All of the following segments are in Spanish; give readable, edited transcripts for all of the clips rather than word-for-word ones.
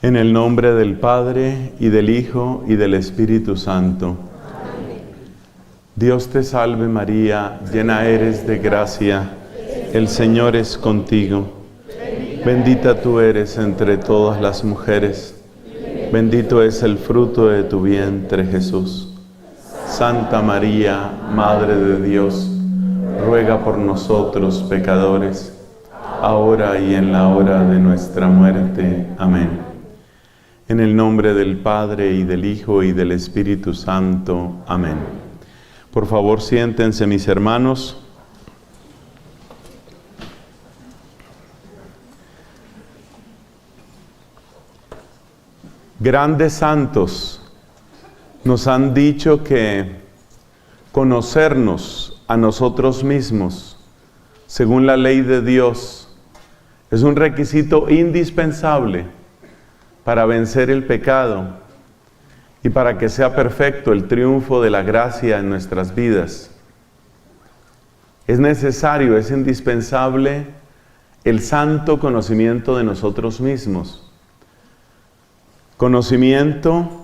En el nombre del Padre, y del Hijo, y del Espíritu Santo. Amén. Dios te salve María, llena eres de gracia, el Señor es contigo. Bendita tú eres entre todas las mujeres, bendito es el fruto de tu vientre Jesús. Santa María, Madre de Dios, ruega por nosotros pecadores, ahora y en la hora de nuestra muerte. Amén. En el nombre del Padre, y del Hijo, y del Espíritu Santo. Amén. Por favor, siéntense, mis hermanos. Grandes santos nos han dicho que conocernos a nosotros mismos, según la ley de Dios, es un requisito indispensable para vencer el pecado y para que sea perfecto el triunfo de la gracia en nuestras vidas. Es necesario, es indispensable el santo conocimiento de nosotros mismos. Conocimiento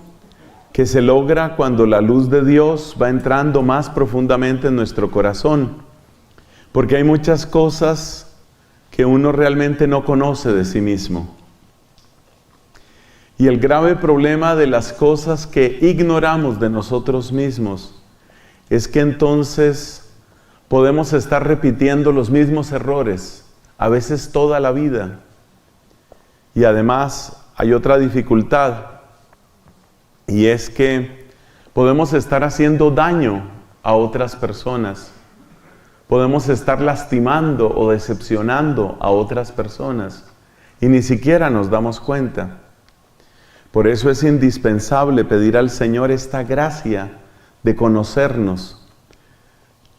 que se logra cuando la luz de Dios va entrando más profundamente en nuestro corazón, porque hay muchas cosas que uno realmente no conoce de sí mismo. Y el grave problema de las cosas que ignoramos de nosotros mismos es que entonces podemos estar repitiendo los mismos errores, a veces toda la vida. Y además hay otra dificultad, y es que podemos estar haciendo daño a otras personas. Podemos estar lastimando o decepcionando a otras personas y ni siquiera nos damos cuenta. Por eso es indispensable pedir al Señor esta gracia de conocernos.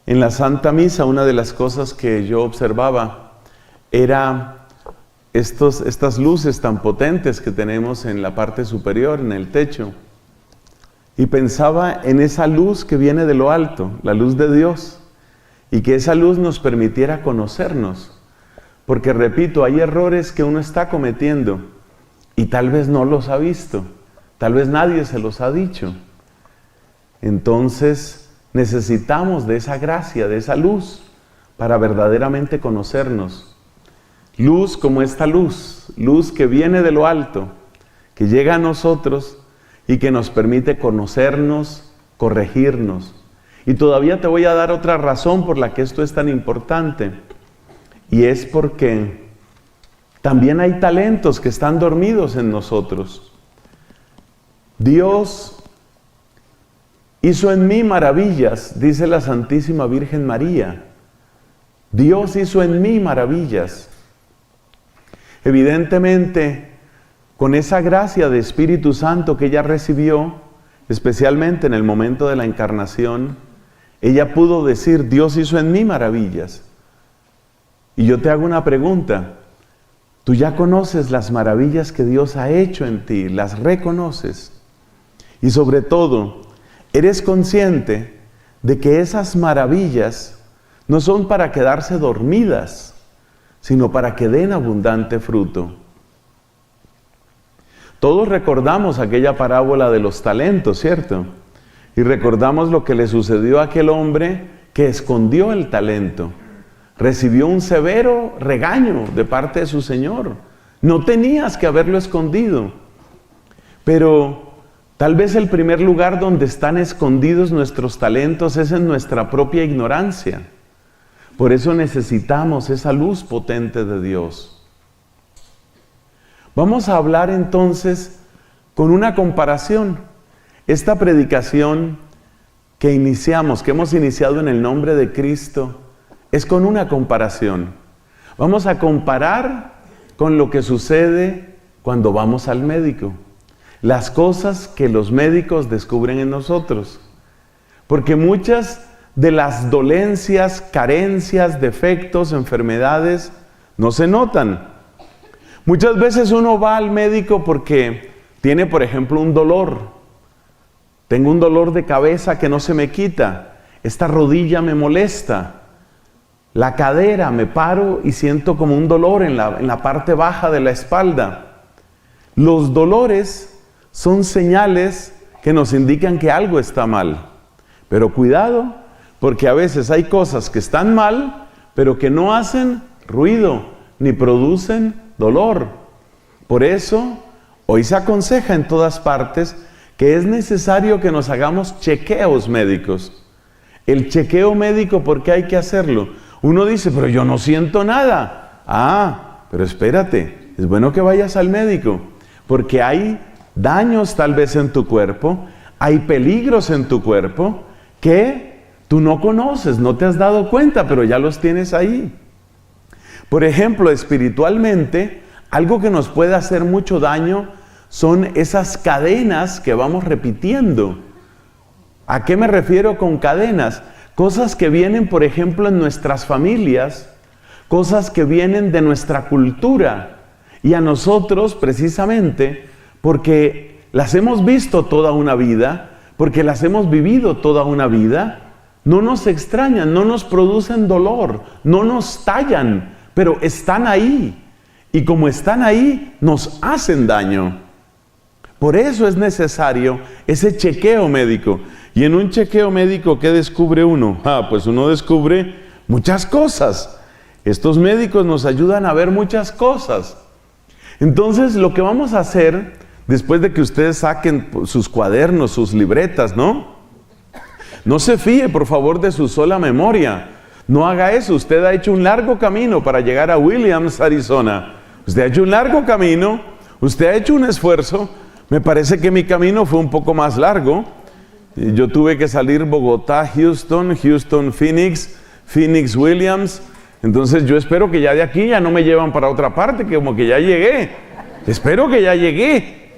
En la Santa Misa, una de las cosas que yo observaba era estas luces tan potentes que tenemos en la parte superior, en el techo. Y pensaba en esa luz que viene de lo alto, la luz de Dios, y que esa luz nos permitiera conocernos. Porque repito, hay errores que uno está cometiendo y tal vez no los ha visto, tal vez nadie se los ha dicho. Entonces necesitamos de esa gracia, de esa luz, para verdaderamente conocernos. Luz como esta luz, luz que viene de lo alto, que llega a nosotros y que nos permite conocernos, corregirnos. Y todavía te voy a dar otra razón por la que esto es tan importante, y es porque también hay talentos que están dormidos en nosotros. Dios hizo en mí maravillas, dice la Santísima Virgen María. Dios hizo en mí maravillas. Evidentemente, con esa gracia de Espíritu Santo que ella recibió, especialmente en el momento de la encarnación, ella pudo decir, Dios hizo en mí maravillas. Y yo te hago una pregunta. Tú ya conoces las maravillas que Dios ha hecho en ti, las reconoces. Y sobre todo, eres consciente de que esas maravillas no son para quedarse dormidas, sino para que den abundante fruto. Todos recordamos aquella parábola de los talentos, ¿cierto? Y recordamos lo que le sucedió a aquel hombre que escondió el talento. Recibió un severo regaño de parte de su Señor. No tenías que haberlo escondido. Pero tal vez el primer lugar donde están escondidos nuestros talentos es en nuestra propia ignorancia. Por eso necesitamos esa luz potente de Dios. Vamos a hablar entonces con una comparación. Esta predicación que hemos iniciado en el nombre de Cristo, es con una comparación. Vamos a comparar con lo que sucede cuando vamos al médico. Las cosas que los médicos descubren en nosotros. Porque muchas de las dolencias, carencias, defectos, enfermedades, no se notan. Muchas veces uno va al médico porque tiene, por ejemplo, un dolor. Tengo un dolor de cabeza que no se me quita. Esta rodilla me molesta. La cadera, me paro y siento como un dolor en la parte baja de la espalda. Los dolores son señales que nos indican que algo está mal. Pero cuidado, porque a veces hay cosas que están mal, pero que no hacen ruido, ni producen dolor. Por eso, hoy se aconseja en todas partes que es necesario que nos hagamos chequeos médicos. El chequeo médico, ¿por qué hay que hacerlo? Uno dice, pero yo no siento nada. Pero espérate, es bueno que vayas al médico, porque hay daños tal vez en tu cuerpo, hay peligros en tu cuerpo que tú no conoces, no te has dado cuenta, pero ya los tienes ahí. Por ejemplo, espiritualmente, algo que nos puede hacer mucho daño son esas cadenas que vamos repitiendo. ¿A qué me refiero con cadenas? Cosas que vienen, por ejemplo, en nuestras familias, cosas que vienen de nuestra cultura, y a nosotros precisamente porque las hemos visto toda una vida, porque las hemos vivido toda una vida, no nos extrañan, no nos producen dolor, no nos tallan, pero están ahí. Y como están ahí, nos hacen daño. Por eso es necesario ese chequeo médico. Y en un chequeo médico, ¿qué descubre uno? Pues uno descubre muchas cosas. Estos médicos nos ayudan a ver muchas cosas. Entonces, lo que vamos a hacer, después de que ustedes saquen sus cuadernos, sus libretas, no se fíe, por favor, de su sola memoria. No haga eso. Usted ha hecho un largo camino para llegar a Williams, Arizona. Usted ha hecho un largo camino, usted ha hecho un esfuerzo. Me parece que mi camino fue un poco más largo. Yo tuve que salir Bogotá, Houston, Phoenix, Phoenix, Williams. Entonces yo espero que ya de aquí ya no me llevan para otra parte, que como que ya llegué. Espero que ya llegué.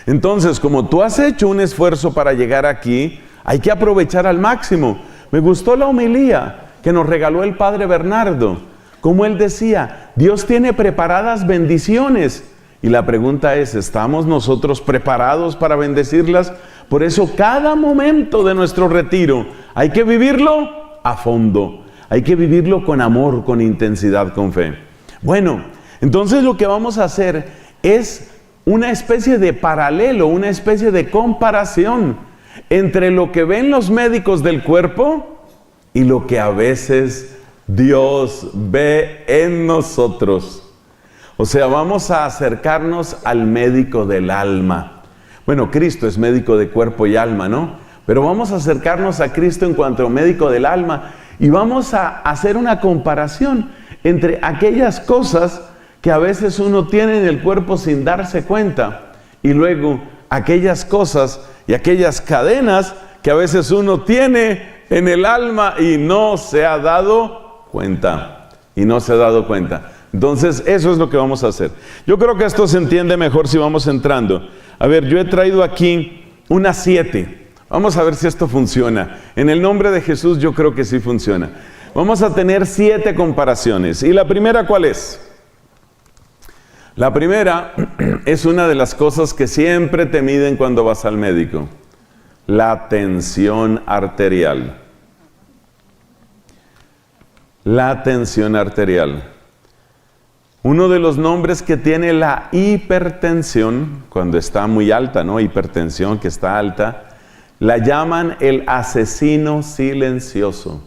Entonces, como tú has hecho un esfuerzo para llegar aquí, hay que aprovechar al máximo. Me gustó la homilía que nos regaló el Padre Bernardo. Como él decía, Dios tiene preparadas bendiciones. Y la pregunta es, ¿estamos nosotros preparados para bendecirlas? Por eso cada momento de nuestro retiro hay que vivirlo a fondo. Hay que vivirlo con amor, con intensidad, con fe. Bueno, entonces lo que vamos a hacer es una especie de paralelo, una especie de comparación entre lo que ven los médicos del cuerpo y lo que a veces Dios ve en nosotros. O sea, vamos a acercarnos al médico del alma. Bueno, Cristo es médico de cuerpo y alma, ¿no? Pero vamos a acercarnos a Cristo en cuanto a médico del alma y vamos a hacer una comparación entre aquellas cosas que a veces uno tiene en el cuerpo sin darse cuenta y luego aquellas cosas y aquellas cadenas que a veces uno tiene en el alma y no se ha dado cuenta. Entonces, eso es lo que vamos a hacer. Yo creo que esto se entiende mejor si vamos entrando. A ver, yo he traído aquí unas 7. Vamos a ver si esto funciona. En el nombre de Jesús yo creo que sí funciona. Vamos a tener 7 comparaciones. ¿Y la primera cuál es? La primera es una de las cosas que siempre te miden cuando vas al médico. La tensión arterial. La tensión arterial. Uno de los nombres que tiene la hipertensión, cuando está muy alta, ¿no? Hipertensión, que está alta, la llaman el asesino silencioso.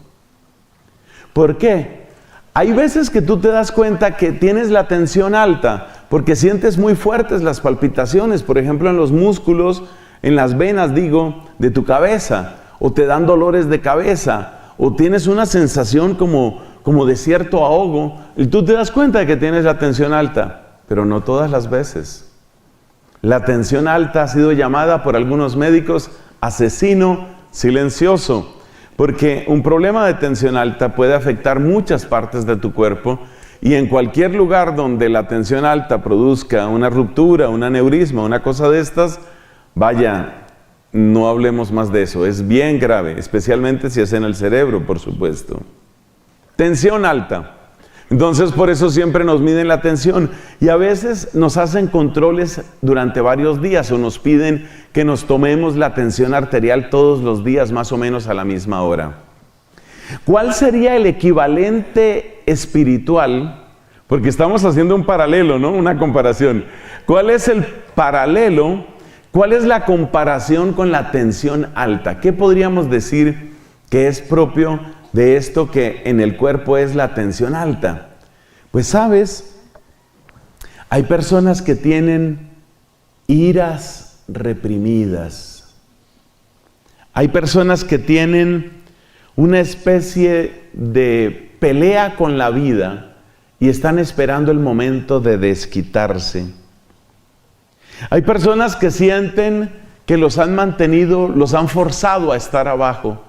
¿Por qué? Hay veces que tú te das cuenta que tienes la tensión alta, porque sientes muy fuertes las palpitaciones, por ejemplo en los músculos, en las venas, de tu cabeza, o te dan dolores de cabeza, o tienes una sensación como de cierto ahogo, y tú te das cuenta de que tienes la tensión alta, pero no todas las veces. La tensión alta ha sido llamada por algunos médicos asesino silencioso, porque un problema de tensión alta puede afectar muchas partes de tu cuerpo, y en cualquier lugar donde la tensión alta produzca una ruptura, un aneurisma, una cosa de estas, vaya, no hablemos más de eso, es bien grave, especialmente si es en el cerebro, por supuesto. Tensión alta. Entonces, por eso siempre nos miden la tensión y a veces nos hacen controles durante varios días o nos piden que nos tomemos la tensión arterial todos los días, más o menos a la misma hora. ¿Cuál sería el equivalente espiritual Porque estamos haciendo un paralelo, ¿no? Una comparación. ¿Cuál es el paralelo? ¿Cuál es la comparación con la tensión alta? ¿Qué podríamos decir que es propio de esto que en el cuerpo es la tensión alta? Pues sabes, hay personas que tienen iras reprimidas. Hay personas que tienen una especie de pelea con la vida y están esperando el momento de desquitarse. Hay personas que sienten que los han mantenido, los han forzado a estar abajo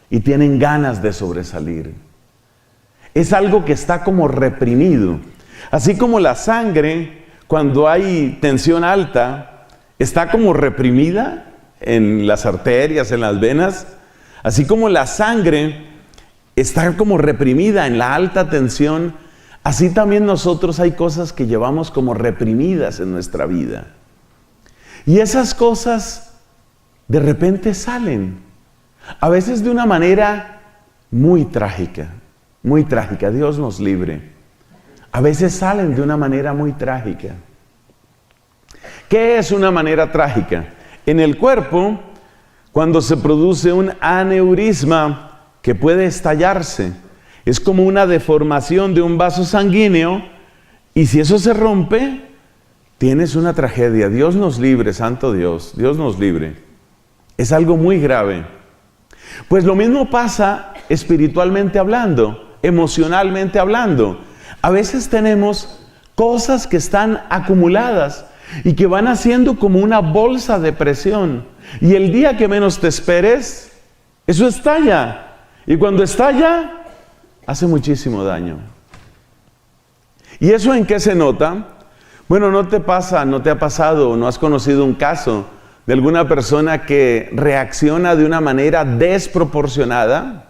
y tienen ganas de sobresalir. Es algo que está como reprimido. Así como la sangre, cuando hay tensión alta, está como reprimida en las arterias, en las venas. Así como la sangre está como reprimida en la alta tensión, así también nosotros hay cosas que llevamos como reprimidas en nuestra vida. Y esas cosas de repente salen, a veces de una manera muy trágica, Dios nos libre. A veces salen de una manera muy trágica. ¿Qué es una manera trágica? En el cuerpo, cuando se produce un aneurisma que puede estallarse, es como una deformación de un vaso sanguíneo, y si eso se rompe, tienes una tragedia. Dios nos libre, santo Dios, Dios nos libre. Es algo muy grave. Pues lo mismo pasa espiritualmente hablando, emocionalmente hablando. A veces tenemos cosas que están acumuladas y que van haciendo como una bolsa de presión. Y el día que menos te esperes, eso estalla. Y cuando estalla, hace muchísimo daño. ¿Y eso en qué se nota? Bueno, no te ha pasado, no has conocido un caso de alguna persona que reacciona de una manera desproporcionada,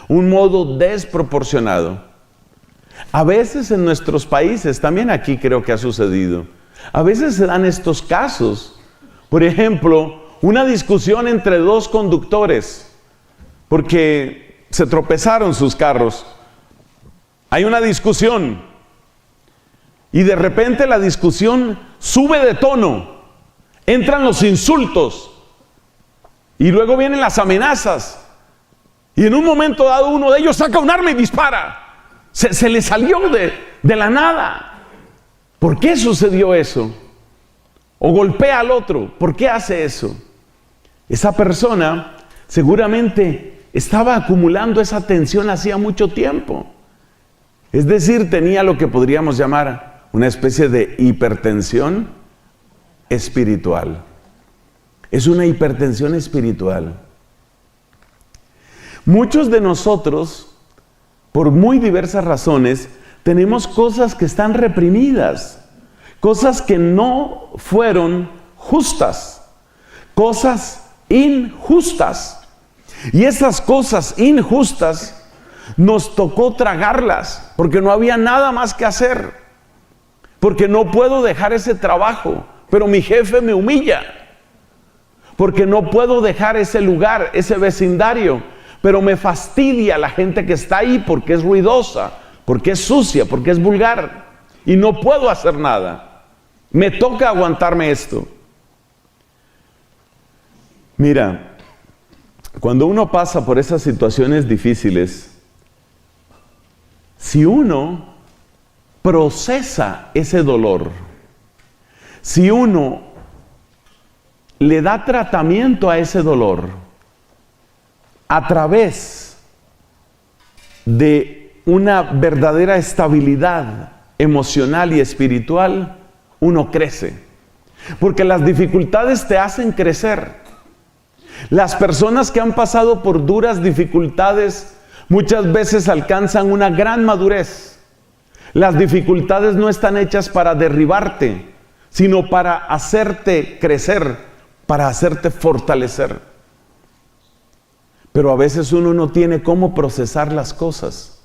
un modo desproporcionado. A veces en nuestros países, también aquí creo que ha sucedido, a veces se dan estos casos. Por ejemplo, una discusión entre dos conductores, porque se tropezaron sus carros. Hay una discusión. Y de repente la discusión sube de tono, entran los insultos y luego vienen las amenazas. Y en un momento dado uno de ellos saca un arma y dispara. Se le salió de la nada. ¿Por qué sucedió eso? O golpea al otro. ¿Por qué hace eso? Esa persona seguramente estaba acumulando esa tensión hacía mucho tiempo. Es decir, tenía lo que podríamos llamar una especie de hipertensión espiritual. Es una hipertensión espiritual. Muchos de nosotros, por muy diversas razones, tenemos cosas que están reprimidas, cosas que no fueron justas, cosas injustas. Y esas cosas injustas nos tocó tragarlas, porque no había nada más que hacer. Porque no puedo dejar ese trabajo, pero mi jefe me humilla. Porque no puedo dejar ese lugar, ese vecindario, pero me fastidia la gente que está ahí porque es ruidosa, porque es sucia, porque es vulgar. Y no puedo hacer nada. Me toca aguantarme esto. Mira, cuando uno pasa por esas situaciones difíciles, si uno procesa ese dolor, si uno le da tratamiento a ese dolor a través de una verdadera estabilidad emocional y espiritual, uno crece. Porque las dificultades te hacen crecer. Las personas que han pasado por duras dificultades muchas veces alcanzan una gran madurez. Las dificultades no están hechas para derribarte, sino para hacerte crecer, para hacerte fortalecer. Pero a veces uno no tiene cómo procesar las cosas.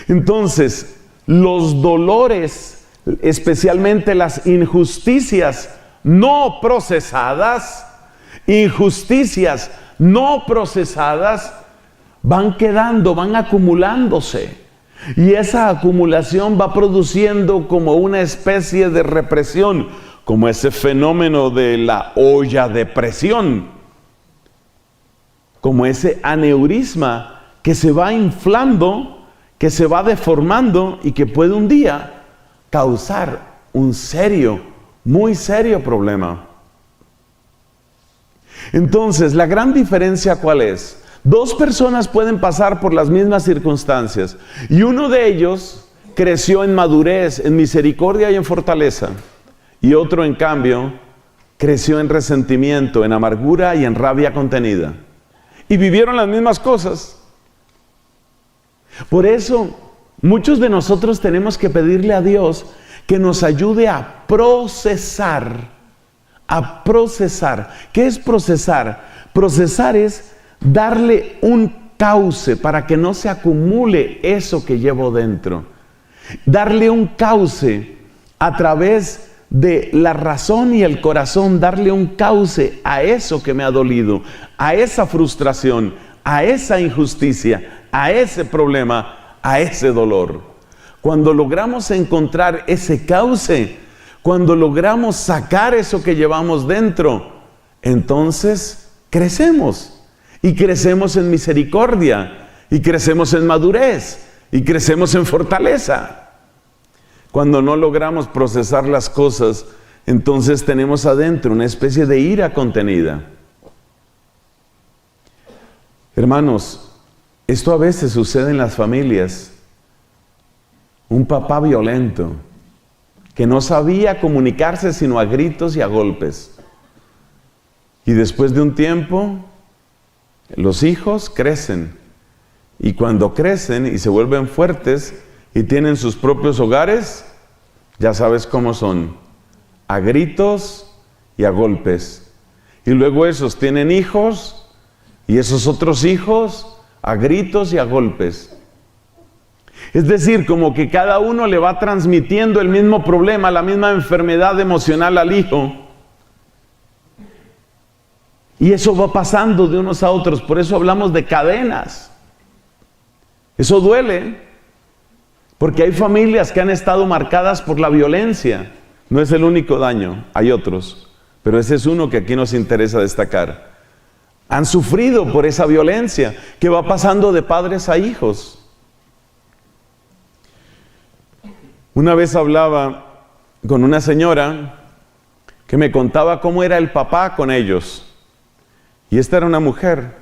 Entonces, los dolores, especialmente las injusticias no procesadas, van quedando, van acumulándose. Y esa acumulación va produciendo como una especie de represión, como ese fenómeno de la olla de presión, como ese aneurisma que se va inflando, que se va deformando y que puede un día causar un serio, muy serio problema. Entonces, la gran diferencia, ¿cuál es? Dos personas pueden pasar por las mismas circunstancias y uno de ellos creció en madurez, en misericordia y en fortaleza, y otro, en cambio, creció en resentimiento, en amargura y en rabia contenida. Y vivieron las mismas cosas. Por eso, muchos de nosotros tenemos que pedirle a Dios que nos ayude a procesar. A procesar. ¿Qué es procesar? Procesar es darle un cauce para que no se acumule eso que llevo dentro. Darle un cauce a través de la razón y el corazón, darle un cauce a eso que me ha dolido, a esa frustración, a esa injusticia, a ese problema, a ese dolor. Cuando logramos encontrar ese cauce, cuando logramos sacar eso que llevamos dentro, entonces crecemos. Y crecemos en misericordia, y crecemos en madurez, y crecemos en fortaleza. Cuando no logramos procesar las cosas, entonces tenemos adentro una especie de ira contenida. Hermanos, esto a veces sucede en las familias. Un papá violento, que no sabía comunicarse sino a gritos y a golpes. Y después de un tiempo, los hijos crecen, y cuando crecen y se vuelven fuertes y tienen sus propios hogares, ya sabes cómo son, a gritos y a golpes. Y luego esos tienen hijos, y esos otros hijos a gritos y a golpes. Es decir, como que cada uno le va transmitiendo el mismo problema, la misma enfermedad emocional al hijo. Y eso va pasando de unos a otros, por eso hablamos de cadenas. Eso duele, porque hay familias que han estado marcadas por la violencia. No es el único daño, hay otros, pero ese es uno que aquí nos interesa destacar. Han sufrido por esa violencia que va pasando de padres a hijos. Una vez hablaba con una señora que me contaba cómo era el papá con ellos. Y esta era una mujer.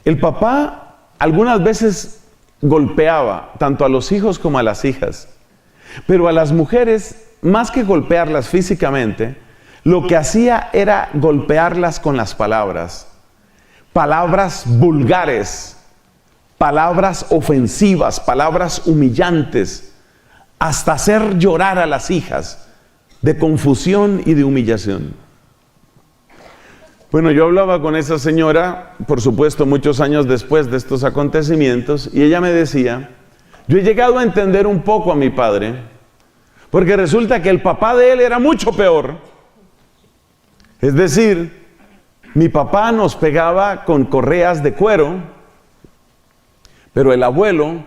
El papá algunas veces golpeaba tanto a los hijos como a las hijas. Pero a las mujeres, más que golpearlas físicamente, lo que hacía era golpearlas con las palabras. Palabras vulgares, palabras ofensivas, palabras humillantes, hasta hacer llorar a las hijas de confusión y de humillación. Bueno, yo hablaba con esa señora, por supuesto, muchos años después de estos acontecimientos, y ella me decía, yo he llegado a entender un poco a mi padre, porque resulta que el papá de él era mucho peor. Es decir, mi papá nos pegaba con correas de cuero, pero el abuelo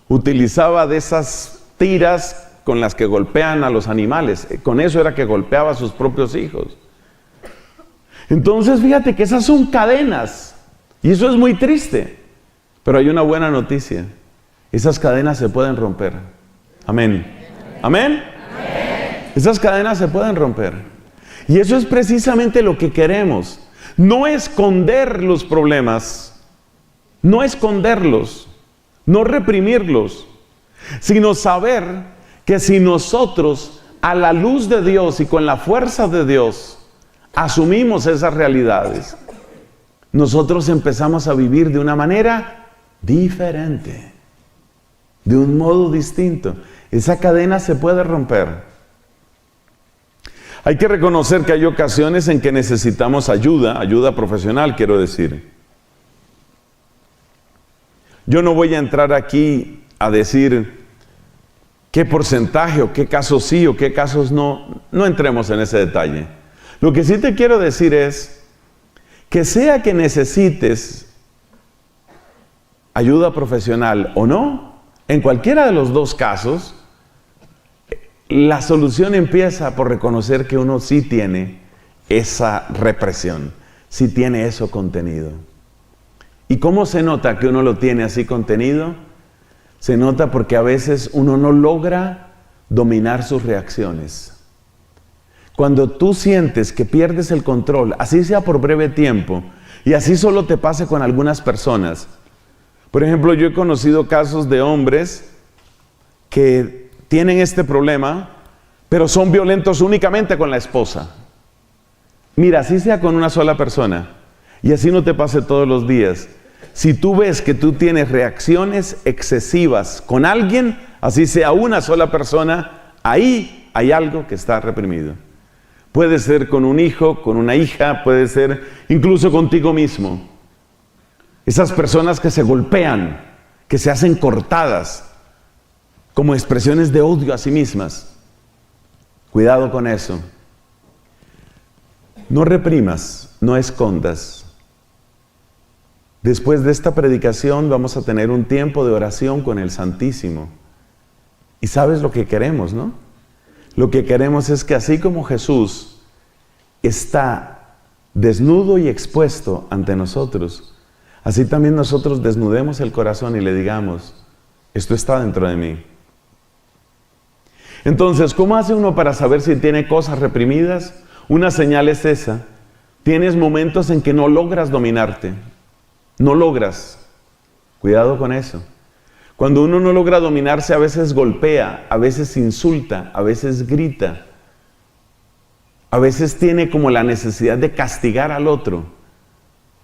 utilizaba de esas tiras con las que golpean a los animales. Con eso era que golpeaba a sus propios hijos. Entonces, fíjate que esas son cadenas, y eso es muy triste, pero hay una buena noticia: esas cadenas se pueden romper. Amén. ¿Amén? Amén. Esas cadenas se pueden romper, y eso es precisamente lo que queremos. No esconder los problemas, no esconderlos, no reprimirlos, sino saber que si nosotros, a la luz de Dios y con la fuerza de Dios, asumimos esas realidades, nosotros empezamos a vivir de una manera diferente, de un modo distinto. Esa cadena se puede romper. Hay que reconocer que hay ocasiones en que necesitamos ayuda profesional, quiero decir. Yo no voy a entrar aquí a decir qué porcentaje o qué casos sí o qué casos no. No entremos en ese detalle. Lo que sí te quiero decir es que sea que necesites ayuda profesional o no, En cualquiera de los dos casos, la solución empieza por reconocer que uno sí tiene esa represión, sí tiene eso contenido. ¿Y cómo se nota que uno lo tiene así contenido? Se nota porque a veces uno no logra dominar sus reacciones. Cuando tú sientes que pierdes el control, así sea por breve tiempo, y así solo te pase con algunas personas. Por ejemplo, yo he conocido casos de hombres que tienen este problema, pero son violentos únicamente con la esposa. Mira, así sea con una sola persona, y así no te pase todos los días. Si tú ves que tú tienes reacciones excesivas con alguien, así sea una sola persona, ahí hay algo que está reprimido. Puede ser con un hijo, con una hija, puede ser incluso contigo mismo. Esas personas que se golpean, que se hacen cortadas, como expresiones de odio a sí mismas. Cuidado con eso. No reprimas, no escondas. Después de esta predicación vamos a tener un tiempo de oración con el Santísimo. Y sabes lo que queremos, ¿no? Lo que queremos es que así como Jesús está desnudo y expuesto ante nosotros, así también nosotros desnudemos el corazón y le digamos, esto está dentro de mí. Entonces, ¿cómo hace uno para saber si tiene cosas reprimidas? Una señal es esa. Tienes momentos en que no logras dominarte. No logras. Cuidado con eso. Cuando uno no logra dominarse, a veces golpea, a veces insulta, a veces grita. A veces tiene como la necesidad de castigar al otro.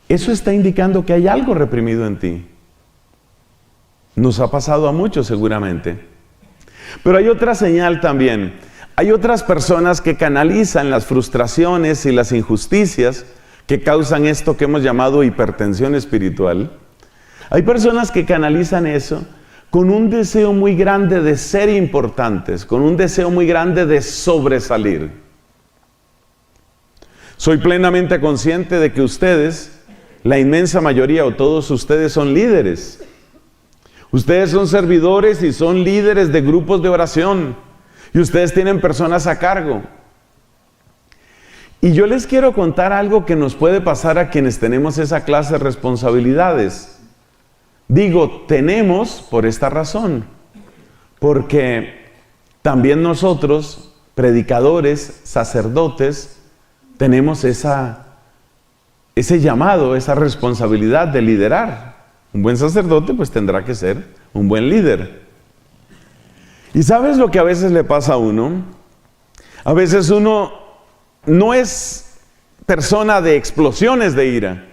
Eso está indicando que hay algo reprimido en ti. Nos ha pasado a muchos seguramente. Pero hay otra señal también. Hay otras personas que canalizan las frustraciones y las injusticias que causan esto que hemos llamado hipertensión espiritual. Hay personas que canalizan eso con un deseo muy grande de ser importantes, con un deseo muy grande de sobresalir. Soy plenamente consciente de que ustedes, la inmensa mayoría o todos ustedes son líderes. Ustedes son servidores y son líderes de grupos de oración. Y ustedes tienen personas a cargo. Y yo les quiero contar algo que nos puede pasar a quienes tenemos esa clase de responsabilidades. Digo, tenemos por esta razón, porque también nosotros, predicadores, sacerdotes, tenemos ese llamado, esa responsabilidad de liderar. Un buen sacerdote pues tendrá que ser un buen líder. ¿Y sabes lo que a veces le pasa a uno? A veces uno no es persona de explosiones de ira,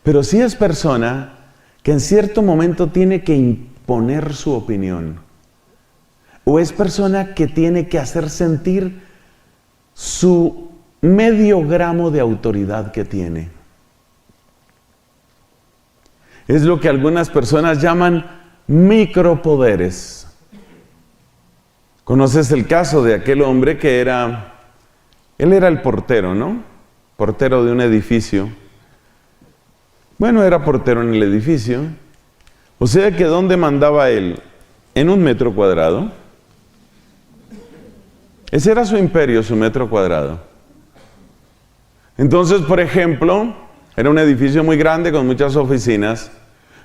pero sí es persona que en cierto momento tiene que imponer su opinión. O es persona que tiene que hacer sentir su medio gramo de autoridad que tiene. Es lo que algunas personas llaman micropoderes. ¿Conoces el caso de aquel hombre que él era el portero, ¿no? Portero de un edificio. Bueno, era portero en el edificio. O sea que ¿dónde mandaba él? En 1 metro cuadrado. Ese era su imperio, su metro cuadrado. Entonces, por ejemplo, era un edificio muy grande con muchas oficinas.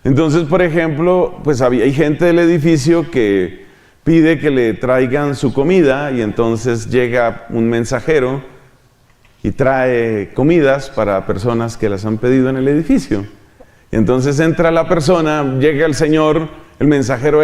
Entonces, por ejemplo, pues hay gente del edificio que pide que le traigan su comida y entonces llega un mensajero y trae comidas para personas que las han pedido en el edificio. Y entonces entra la persona, llega el señor, el mensajero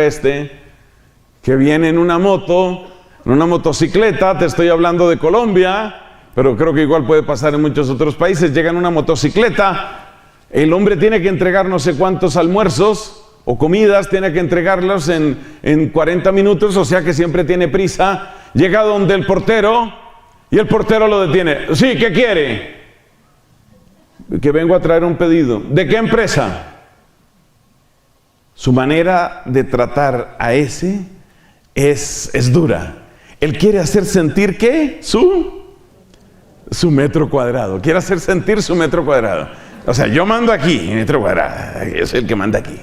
que viene en una moto, en una motocicleta, te estoy hablando de Colombia, pero creo que igual puede pasar en muchos otros países, llega en una motocicleta, el hombre tiene que entregar no sé cuántos almuerzos o comidas, tiene que entregarlos en 40 minutos, o sea que siempre tiene prisa, llega donde el portero, y el portero lo detiene. Sí, ¿qué quiere? Que vengo a traer un pedido. ¿De qué empresa? Su manera de tratar a ese es dura. Él quiere hacer sentir ¿qué? Su metro cuadrado. Quiere hacer sentir su metro cuadrado. O sea, yo mando aquí, metro cuadrado. Yo soy el que manda aquí.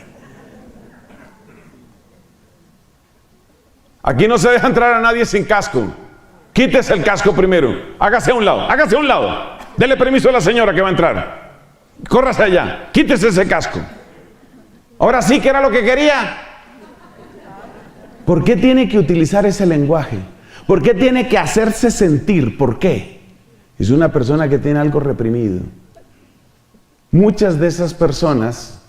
Aquí no se deja entrar a nadie sin casco. Quítese el casco primero. Hágase a un lado, hágase a un lado. Dele permiso a la señora que va a entrar. Córrase allá, quítese ese casco. Ahora sí que era lo que quería. ¿Por qué tiene que utilizar ese lenguaje? ¿Por qué tiene que hacerse sentir? ¿Por qué? Es una persona que tiene algo reprimido. Muchas de esas personas,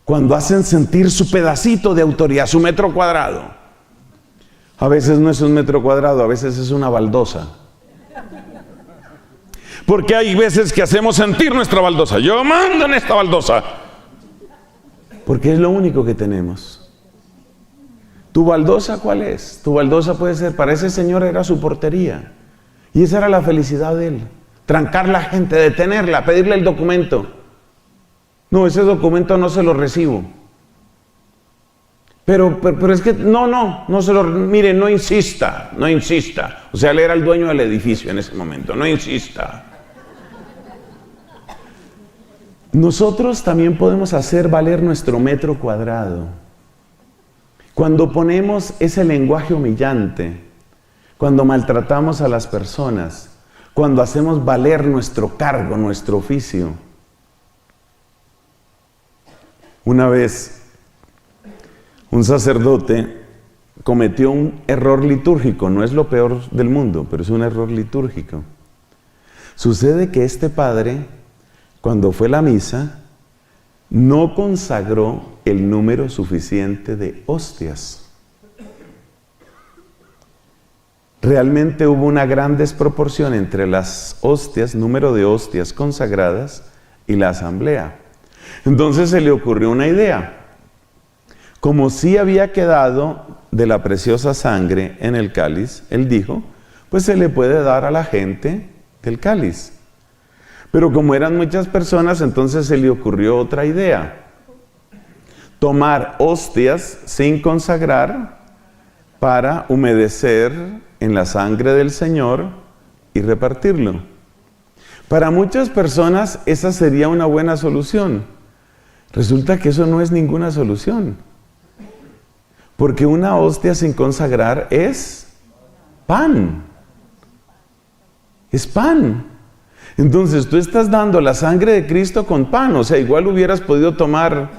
cuando hacen sentir su pedacito de autoridad, su metro cuadrado, a veces no es un metro cuadrado, a veces es una baldosa. Porque hay veces que hacemos sentir nuestra baldosa. Yo mando en esta baldosa. Porque es lo único que tenemos. ¿Tu baldosa cuál es? Tu baldosa puede ser, para ese señor era su portería. Y esa era la felicidad de él. Trancar la gente, detenerla, pedirle el documento. No, ese documento no se lo recibo. Pero es que, no se lo, mire, no insista. O sea, él era el dueño del edificio en ese momento, no insista. Nosotros también podemos hacer valer nuestro metro cuadrado. Cuando ponemos ese lenguaje humillante, cuando maltratamos a las personas, cuando hacemos valer nuestro cargo, nuestro oficio. Una vez, un sacerdote cometió un error litúrgico, no es lo peor del mundo, pero es un error litúrgico. Sucede que este padre, cuando fue a la misa, no consagró el número suficiente de hostias. Realmente hubo una gran desproporción entre las hostias, número de hostias consagradas, y la asamblea. Entonces se le ocurrió una idea. Como sí había quedado de la preciosa sangre en el cáliz, él dijo, pues se le puede dar a la gente del cáliz. Pero como eran muchas personas, entonces se le ocurrió otra idea. Tomar hostias sin consagrar para humedecer en la sangre del Señor y repartirlo. Para muchas personas esa sería una buena solución. Resulta que eso no es ninguna solución. Porque una hostia sin consagrar es pan. Es pan. Entonces tú estás dando la sangre de Cristo con pan. O sea, igual hubieras podido tomar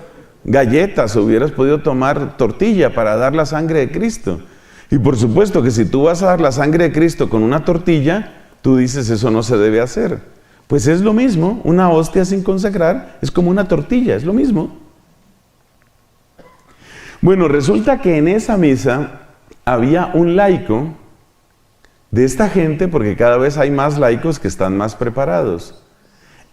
galletas, hubieras podido tomar tortilla para dar la sangre de Cristo. Y por supuesto que si tú vas a dar la sangre de Cristo con una tortilla, tú dices, eso no se debe hacer. Pues es lo mismo, una hostia sin consagrar es como una tortilla, es lo mismo. Bueno, resulta que en esa misa había un laico de esta gente, porque cada vez hay más laicos que están más preparados.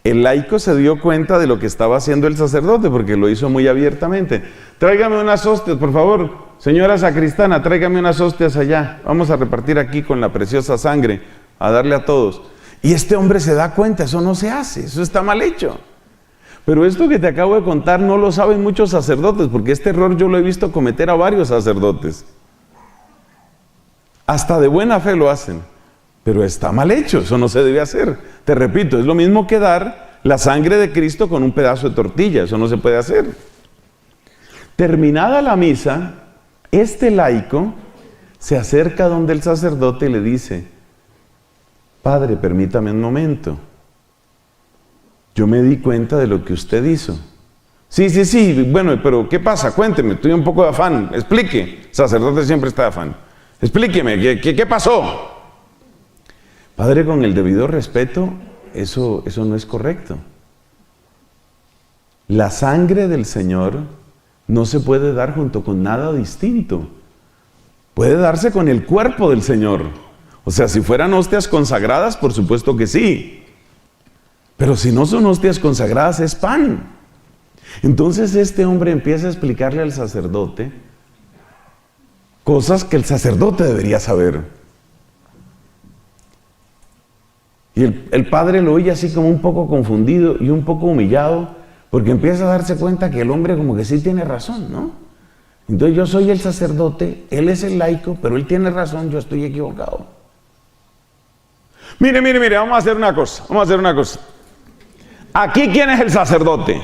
El laico se dio cuenta de lo que estaba haciendo el sacerdote, porque lo hizo muy abiertamente. Tráigame unas hostias, por favor. Señora sacristana, tráigame unas hostias allá. Vamos a repartir aquí con la preciosa sangre, a darle a todos. Y este hombre se da cuenta, eso no se hace, eso está mal hecho. Pero esto que te acabo de contar no lo saben muchos sacerdotes, porque este error yo lo he visto cometer a varios sacerdotes. Hasta de buena fe lo hacen, pero está mal hecho, eso no se debe hacer. Te repito, es lo mismo que dar la sangre de Cristo con un pedazo de tortilla, eso no se puede hacer. Terminada la misa, este laico se acerca donde el sacerdote y le dice, Padre, permítame un momento. Yo me di cuenta de lo que usted hizo. Sí, bueno, pero ¿qué pasa? Cuénteme, estoy un poco de afán, explique. El sacerdote siempre está de afán. Explíqueme, ¿qué pasó? Padre, con el debido respeto, eso no es correcto. La sangre del Señor no se puede dar junto con nada distinto. Puede darse con el cuerpo del Señor. O sea, si fueran hostias consagradas, por supuesto que sí. Pero si no son hostias consagradas, es pan. Entonces este hombre empieza a explicarle al sacerdote cosas que el sacerdote debería saber. Y el padre lo oye así como un poco confundido y un poco humillado, porque empieza a darse cuenta que el hombre como que sí tiene razón, ¿no? Entonces yo soy el sacerdote, él es el laico, pero él tiene razón, yo estoy equivocado. Mire, vamos a hacer una cosa. Aquí, ¿quién es el sacerdote?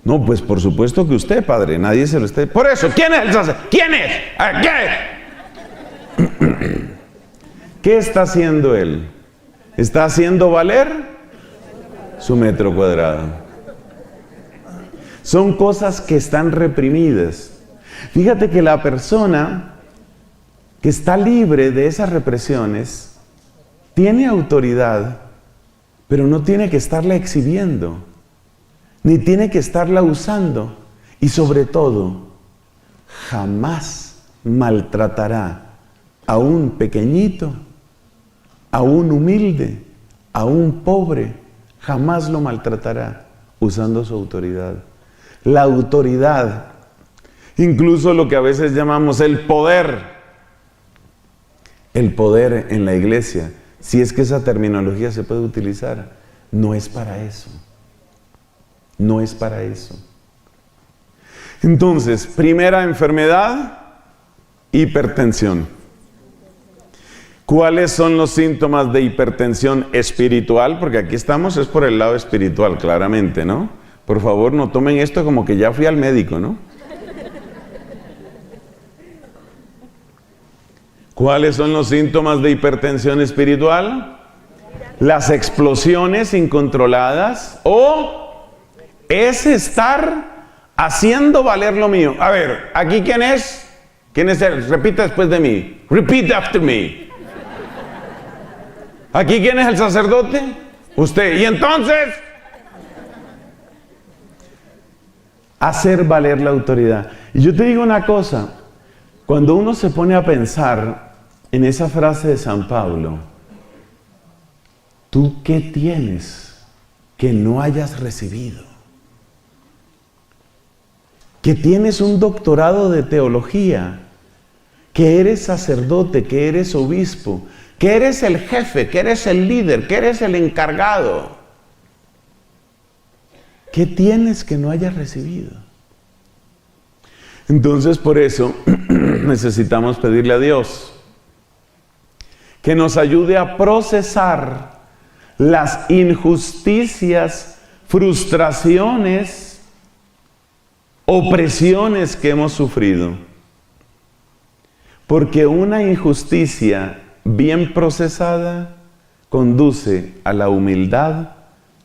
No, pues por supuesto que usted, padre, nadie se lo está... Por eso, ¿quién es el sacerdote? ¿Quién es? ¿A qué? ¿Qué está haciendo él? Está haciendo valer su metro cuadrado. Son cosas que están reprimidas. Fíjate que la persona que está libre de esas represiones tiene autoridad, pero no tiene que estarla exhibiendo, ni tiene que estarla usando. Y sobre todo, jamás maltratará a un pequeñito, a un humilde, a un pobre. Jamás lo maltratará usando su autoridad. La autoridad, incluso lo que a veces llamamos el poder en la iglesia, si es que esa terminología se puede utilizar, no es para eso. No es para eso. Entonces, primera enfermedad, hipertensión. ¿Cuáles son los síntomas de hipertensión espiritual? Porque aquí estamos, es por el lado espiritual, claramente, ¿no? Por favor, no tomen esto como que ya fui al médico, ¿no? ¿Cuáles son los síntomas de hipertensión espiritual? Las explosiones incontroladas o es estar haciendo valer lo mío. A ver, ¿aquí quién es? ¿Quién es él? Repita después de mí. Repeat after me. ¿Aquí quién es el sacerdote? Usted. Y entonces, hacer valer la autoridad. Y yo te digo una cosa, cuando uno se pone a pensar en esa frase de San Pablo, ¿tú qué tienes que no hayas recibido? Que tienes un doctorado de teología, que eres sacerdote, que eres obispo, que eres el jefe, que eres el líder, que eres el encargado. ¿Qué tienes que no hayas recibido? Entonces, por eso necesitamos pedirle a Dios que nos ayude a procesar las injusticias, frustraciones, opresiones que hemos sufrido. Porque una injusticia bien procesada conduce a la humildad,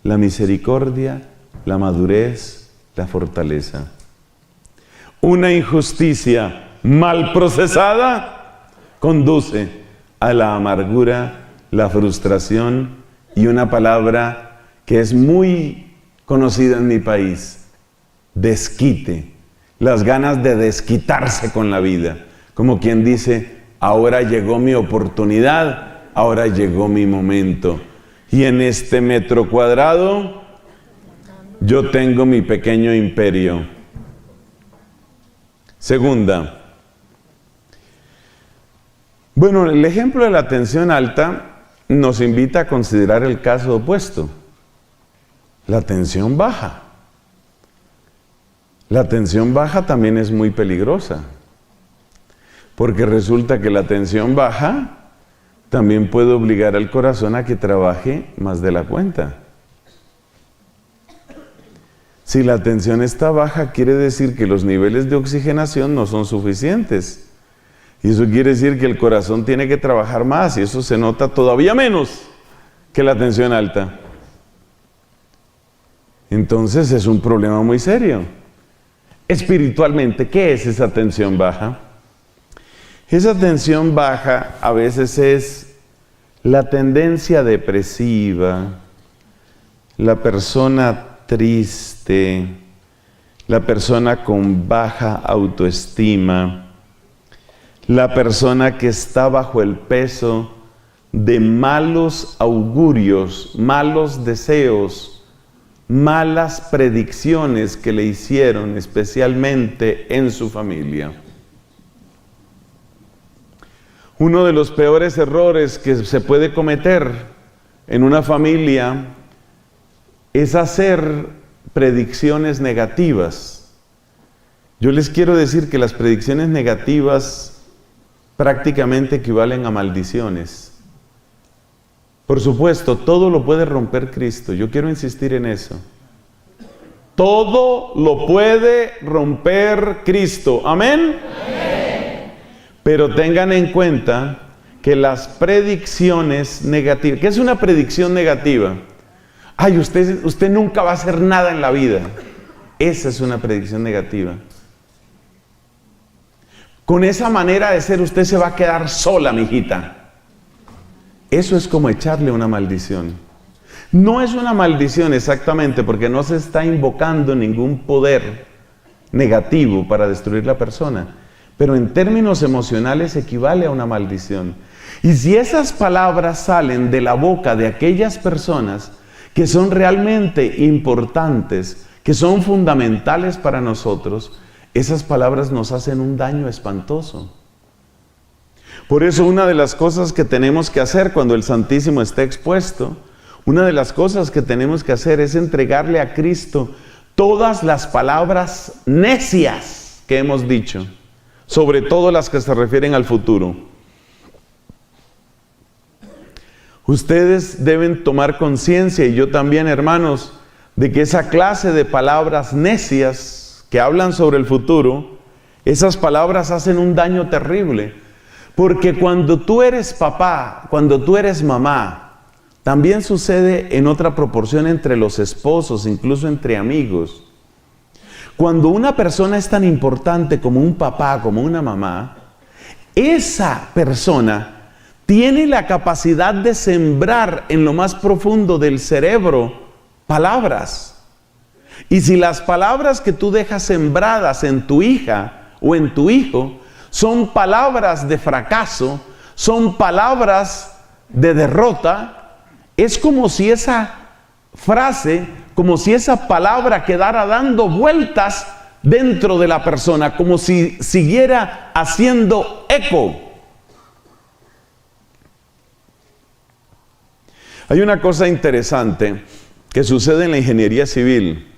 la misericordia, la madurez, la fortaleza. Una injusticia mal procesada conduce a la amargura, la frustración y una palabra que es muy conocida en mi país, desquite, las ganas de desquitarse con la vida, como quien dice, ahora llegó mi oportunidad, ahora llegó mi momento, y en este metro cuadrado yo tengo mi pequeño imperio. Segunda, bueno, el ejemplo de la tensión alta nos invita a considerar el caso opuesto, la tensión baja. La tensión baja también es muy peligrosa, porque resulta que la tensión baja también puede obligar al corazón a que trabaje más de la cuenta. Si la tensión está baja, quiere decir que los niveles de oxigenación no son suficientes. Y eso quiere decir que el corazón tiene que trabajar más, y eso se nota todavía menos que la tensión alta. Entonces es un problema muy serio. Espiritualmente, ¿qué es esa tensión baja? Esa tensión baja a veces es la tendencia depresiva, la persona triste, la persona con baja autoestima, la persona que está bajo el peso de malos augurios, malos deseos, malas predicciones que le hicieron especialmente en su familia. Uno de los peores errores que se puede cometer en una familia es hacer predicciones negativas. Yo les quiero decir que las predicciones negativas prácticamente equivalen a maldiciones. Por supuesto, todo lo puede romper Cristo. Yo quiero insistir en eso. Todo lo puede romper Cristo. Amén. Amén. Pero tengan en cuenta que las predicciones negativas, ¿qué es una predicción negativa? Ay, usted nunca va a hacer nada en la vida. Esa es una predicción negativa. Con esa manera de ser usted se va a quedar sola, mijita. Eso es como echarle una maldición. No es una maldición exactamente, porque no se está invocando ningún poder negativo para destruir la persona, pero en términos emocionales equivale a una maldición. Y si esas palabras salen de la boca de aquellas personas que son realmente importantes, que son fundamentales para nosotros, esas palabras nos hacen un daño espantoso. Por eso una de las cosas que tenemos que hacer cuando el Santísimo esté expuesto, una de las cosas que tenemos que hacer es entregarle a Cristo todas las palabras necias que hemos dicho, sobre todo las que se refieren al futuro. Ustedes deben tomar conciencia, y yo también, hermanos, de que esa clase de palabras necias que hablan sobre el futuro, esas palabras hacen un daño terrible. Porque cuando tú eres papá, cuando tú eres mamá, también sucede en otra proporción entre los esposos, incluso entre amigos. Cuando una persona es tan importante como un papá, como una mamá, esa persona tiene la capacidad de sembrar en lo más profundo del cerebro palabras. Y si las palabras que tú dejas sembradas en tu hija o en tu hijo son palabras de fracaso, son palabras de derrota, es como si esa frase, como si esa palabra quedara dando vueltas dentro de la persona, como si siguiera haciendo eco. Hay una cosa interesante que sucede en la ingeniería civil.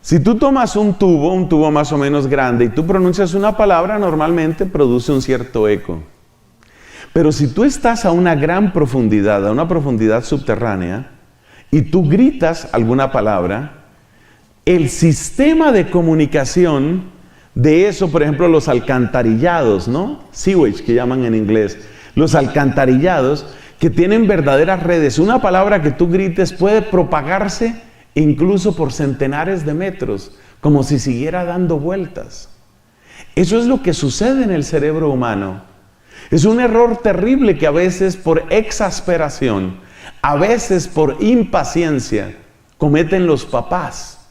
Si tú tomas un tubo más o menos grande, y tú pronuncias una palabra, normalmente produce un cierto eco. Pero si tú estás a una gran profundidad, a una profundidad subterránea, y tú gritas alguna palabra, el sistema de comunicación de eso, por ejemplo, los alcantarillados, ¿no? Sewage, que llaman en inglés. Los alcantarillados que tienen verdaderas redes. Una palabra que tú grites puede propagarse incluso por centenares de metros, como si siguiera dando vueltas. Eso es lo que sucede en el cerebro humano. Es un error terrible que a veces por exasperación, a veces por impaciencia, cometen los papás.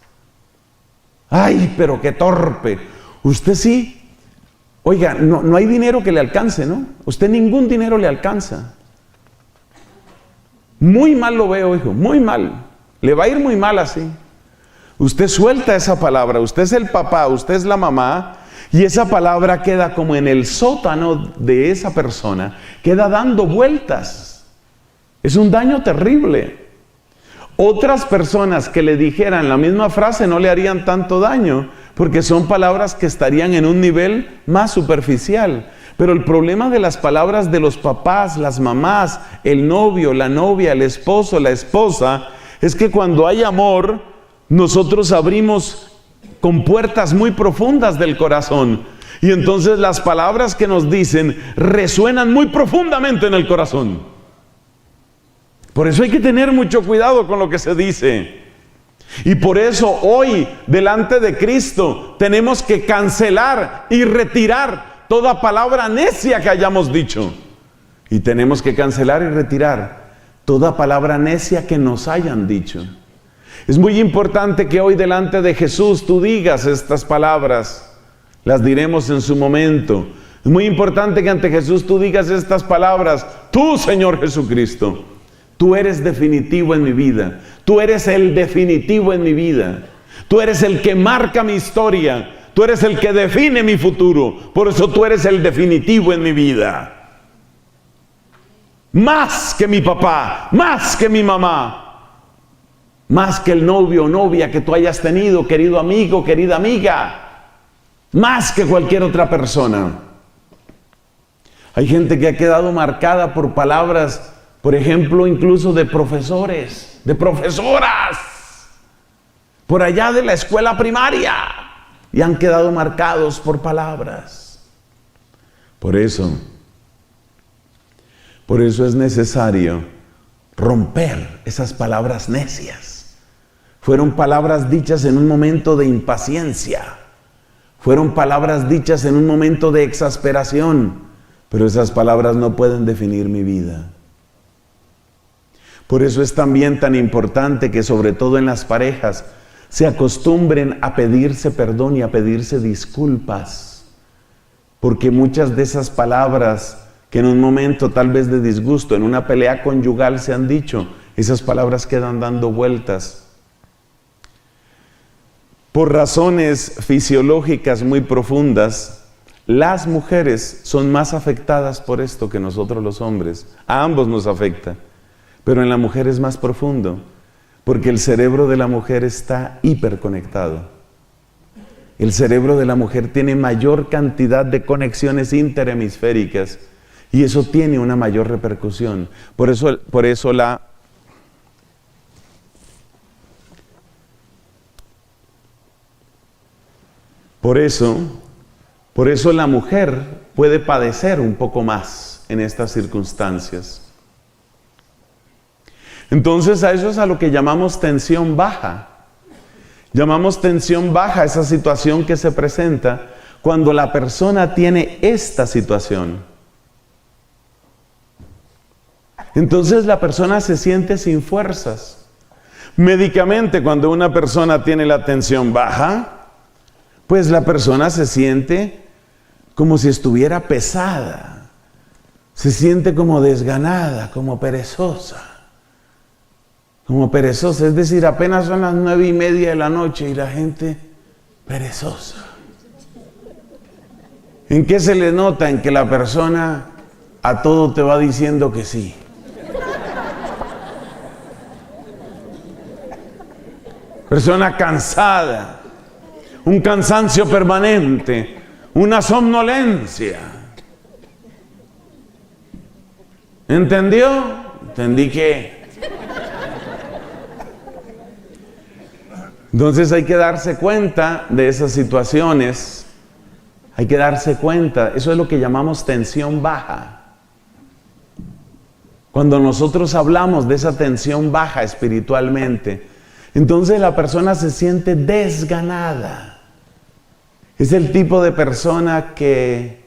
¡Ay, pero qué torpe! Usted sí, oiga, no hay dinero que le alcance, ¿no? Usted ningún dinero le alcanza. Muy mal lo veo, hijo, muy mal. Le va a ir muy mal así. Usted suelta esa palabra, usted es el papá, usted es la mamá, y esa palabra queda como en el sótano de esa persona, queda dando vueltas. Es un daño terrible. Otras personas que le dijeran la misma frase no le harían tanto daño, porque son palabras que estarían en un nivel más superficial. Pero el problema de las palabras de los papás, las mamás, el novio, la novia, el esposo, la esposa, es que cuando hay amor, nosotros abrimos con puertas muy profundas del corazón. Y entonces las palabras que nos dicen resuenan muy profundamente en el corazón. Por eso hay que tener mucho cuidado con lo que se dice. Y por eso hoy, delante de Cristo, tenemos que cancelar y retirar toda palabra necia que hayamos dicho. Y tenemos que cancelar y retirar toda palabra necia que nos hayan dicho. Es muy importante que hoy delante de Jesús tú digas estas palabras. Las diremos en su momento. Es muy importante que ante Jesús tú digas estas palabras. Tú, Señor Jesucristo, tú eres definitivo en mi vida. Tú eres el definitivo en mi vida. Tú eres el que marca mi historia. Tú eres el que define mi futuro. Por eso tú eres el definitivo en mi vida. Más que mi papá, más que mi mamá, más que el novio o novia que tú hayas tenido, querido amigo, querida amiga, más que cualquier otra persona. Hay gente que ha quedado marcada por palabras, por ejemplo, incluso de profesores, de profesoras. por allá de la escuela primaria, y han quedado marcados por palabras. Por eso es necesario romper esas palabras necias. Fueron palabras dichas en un momento de impaciencia. Fueron palabras dichas en un momento de exasperación. Pero esas palabras no pueden definir mi vida. Por eso es también tan importante que, sobre todo en las parejas, se acostumbren a pedirse perdón y a pedirse disculpas. Porque muchas de esas palabras que en un momento tal vez de disgusto, en una pelea conyugal se han dicho, esas palabras quedan dando vueltas. Por razones fisiológicas muy profundas, las mujeres son más afectadas por esto que nosotros los hombres. A ambos nos afecta, pero en la mujer es más profundo, porque el cerebro de la mujer está hiperconectado. El cerebro de la mujer tiene mayor cantidad de conexiones interhemisféricas y eso tiene una mayor repercusión. Por eso la mujer puede padecer un poco más en estas circunstancias. Entonces a eso es a lo que llamamos tensión baja. Llamamos tensión baja esa situación que se presenta cuando la persona tiene esta situación. Entonces la persona se siente sin fuerzas. Médicamente, cuando una persona tiene la tensión baja, pues la persona se siente como si estuviera pesada. Se siente como desganada, como perezosa. Como perezosa, es decir, apenas son las 9:30 de la noche y la gente perezosa. ¿En qué se le nota? En que la persona a todo te va diciendo que sí. Persona cansada, un cansancio permanente, una somnolencia. ¿Entendió? Entendí que... Entonces hay que darse cuenta de esas situaciones, hay que darse cuenta, eso es lo que llamamos tensión baja. Cuando nosotros hablamos de esa tensión baja espiritualmente, entonces la persona se siente desganada. Es el tipo de persona que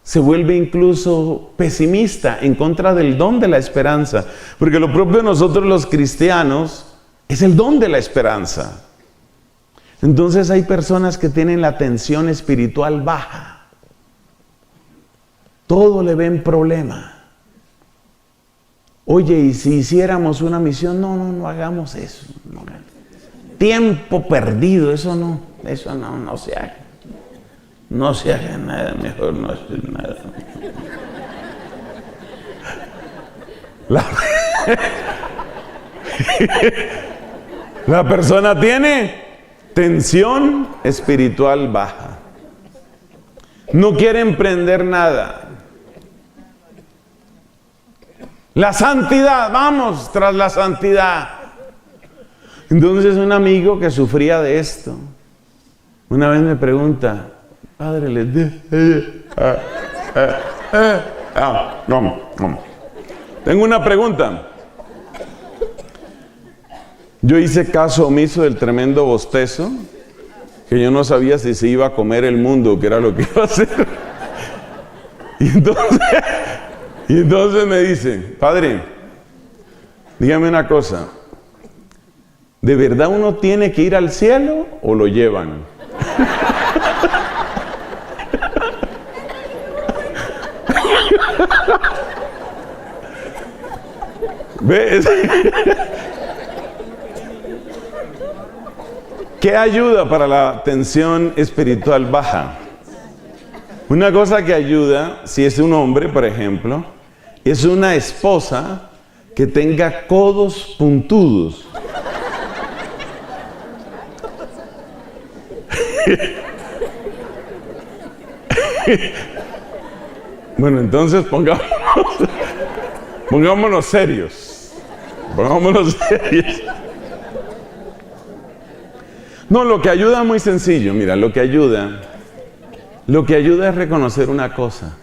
se vuelve incluso pesimista en contra del don de la esperanza, porque lo propio de nosotros los cristianos es el don de la esperanza. Entonces hay personas que tienen la tensión espiritual baja. Todo le ven problema. Oye, ¿y si hiciéramos una misión? No hagamos eso. No. Tiempo perdido, eso no se haga. No se haga nada, mejor no hacer nada. La persona tiene tensión espiritual baja. No quiere emprender nada. La santidad, vamos tras la santidad. Entonces un amigo que sufría de esto, una vez me pregunta, padre, tengo una pregunta. Yo hice caso omiso del tremendo bostezo, que yo no sabía si se iba a comer el mundo, que era lo que iba a hacer. Y entonces me dice, padre, dígame una cosa, ¿de verdad uno tiene que ir al cielo o lo llevan? ¿Ves? ¿Qué ayuda para la tensión espiritual baja? Una cosa que ayuda, si es un hombre, por ejemplo, es una esposa que tenga codos puntudos. Bueno, entonces pongámonos serios. Pongámonos serios. No, lo que ayuda es muy sencillo. Mira, lo que ayuda es reconocer una cosa.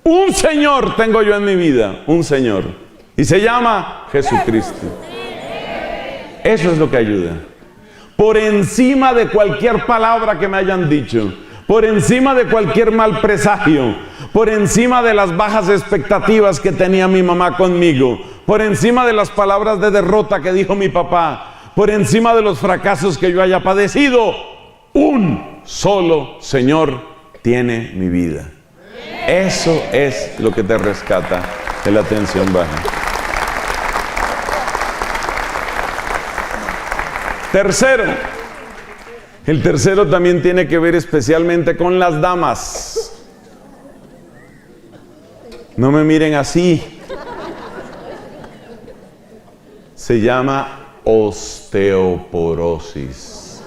Un Señor tengo yo en mi vida, un Señor. Y se llama Jesucristo. Eso es lo que ayuda. Por encima de cualquier palabra que me hayan dicho, por encima de cualquier mal presagio, por encima de las bajas expectativas que tenía mi mamá conmigo, por encima de las palabras de derrota que dijo mi papá, por encima de los fracasos que yo haya padecido, un solo Señor tiene mi vida. Eso es lo que te rescata de la tensión baja. Tercero, el tercero también tiene que ver especialmente con las damas. No me miren así. Se llama osteoporosis.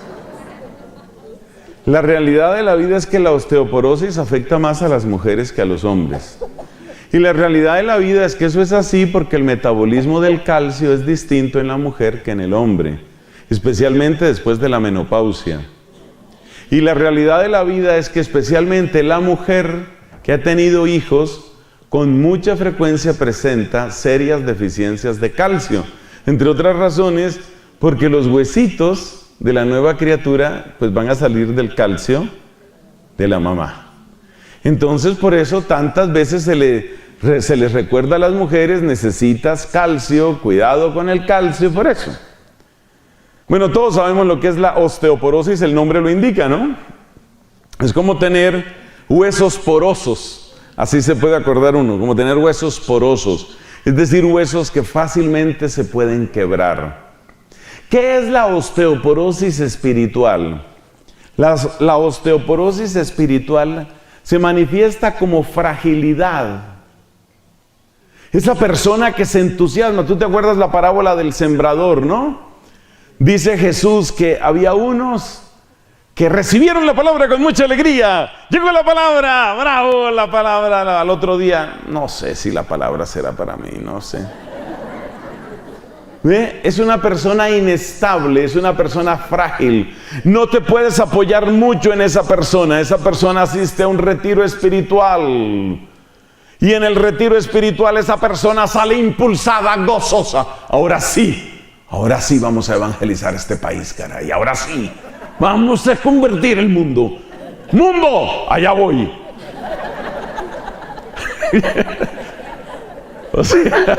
La realidad de la vida es que la osteoporosis afecta más a las mujeres que a los hombres. Y la realidad de la vida es que eso es así porque el metabolismo del calcio es distinto en la mujer que en el hombre, especialmente después de la menopausia. Y la realidad de la vida es que especialmente la mujer que ha tenido hijos con mucha frecuencia presenta serias deficiencias de calcio. Entre otras razones, porque los huesitos de la nueva criatura pues van a salir del calcio de la mamá. Entonces por eso tantas veces se les recuerda a las mujeres: necesitas calcio, cuidado con el calcio, por eso. Bueno, todos sabemos lo que es la osteoporosis, el nombre lo indica, ¿no? Es como tener huesos porosos, así se puede acordar uno, como tener huesos porosos, es decir, huesos que fácilmente se pueden quebrar. ¿Qué es la osteoporosis espiritual? La osteoporosis espiritual se manifiesta como fragilidad. Esa persona que se entusiasma, tú te acuerdas la parábola del sembrador, ¿no? Dice Jesús que había unos que recibieron la palabra con mucha alegría. Llegó la palabra, bravo, la palabra. Al otro día, no sé si la palabra será para mí, no sé. ¿Ve? Es una persona inestable, es una persona frágil. No te puedes apoyar mucho en esa persona. Esa persona asiste a un retiro espiritual. Y en el retiro espiritual esa persona sale impulsada, gozosa. Ahora sí vamos a evangelizar este país, caray. Ahora sí, vamos a convertir el mundo. ¡Mundo! Allá voy. O sea,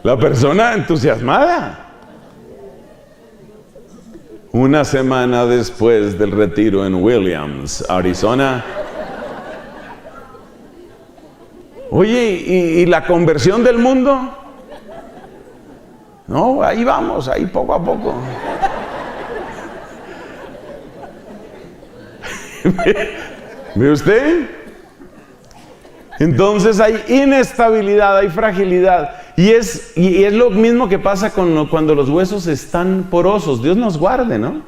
la persona entusiasmada. Una semana después del retiro en Williams, Arizona. Oye, ¿y la conversión del mundo? No, ahí vamos, ahí poco a poco. ¿Ve usted? Entonces hay inestabilidad, hay fragilidad. Y es lo mismo que pasa cuando los huesos están porosos. Dios nos guarde, ¿no?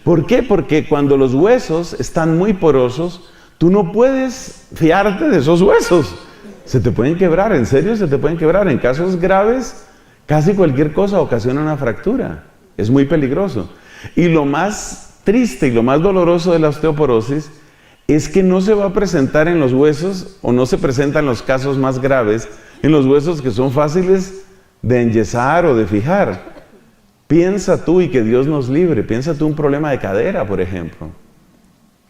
¿Por qué? Porque cuando los huesos están muy porosos, tú no puedes fiarte de esos huesos. Se te pueden quebrar, en serio se te pueden quebrar. En casos graves, casi cualquier cosa ocasiona una fractura. Es muy peligroso. Y lo más triste y lo más doloroso de la osteoporosis es que no se va a presentar en los huesos, o no se presenta en los casos más graves, en los huesos que son fáciles de enyesar o de fijar. Piensa tú, y que Dios nos libre, piensa tú un problema de cadera, por ejemplo.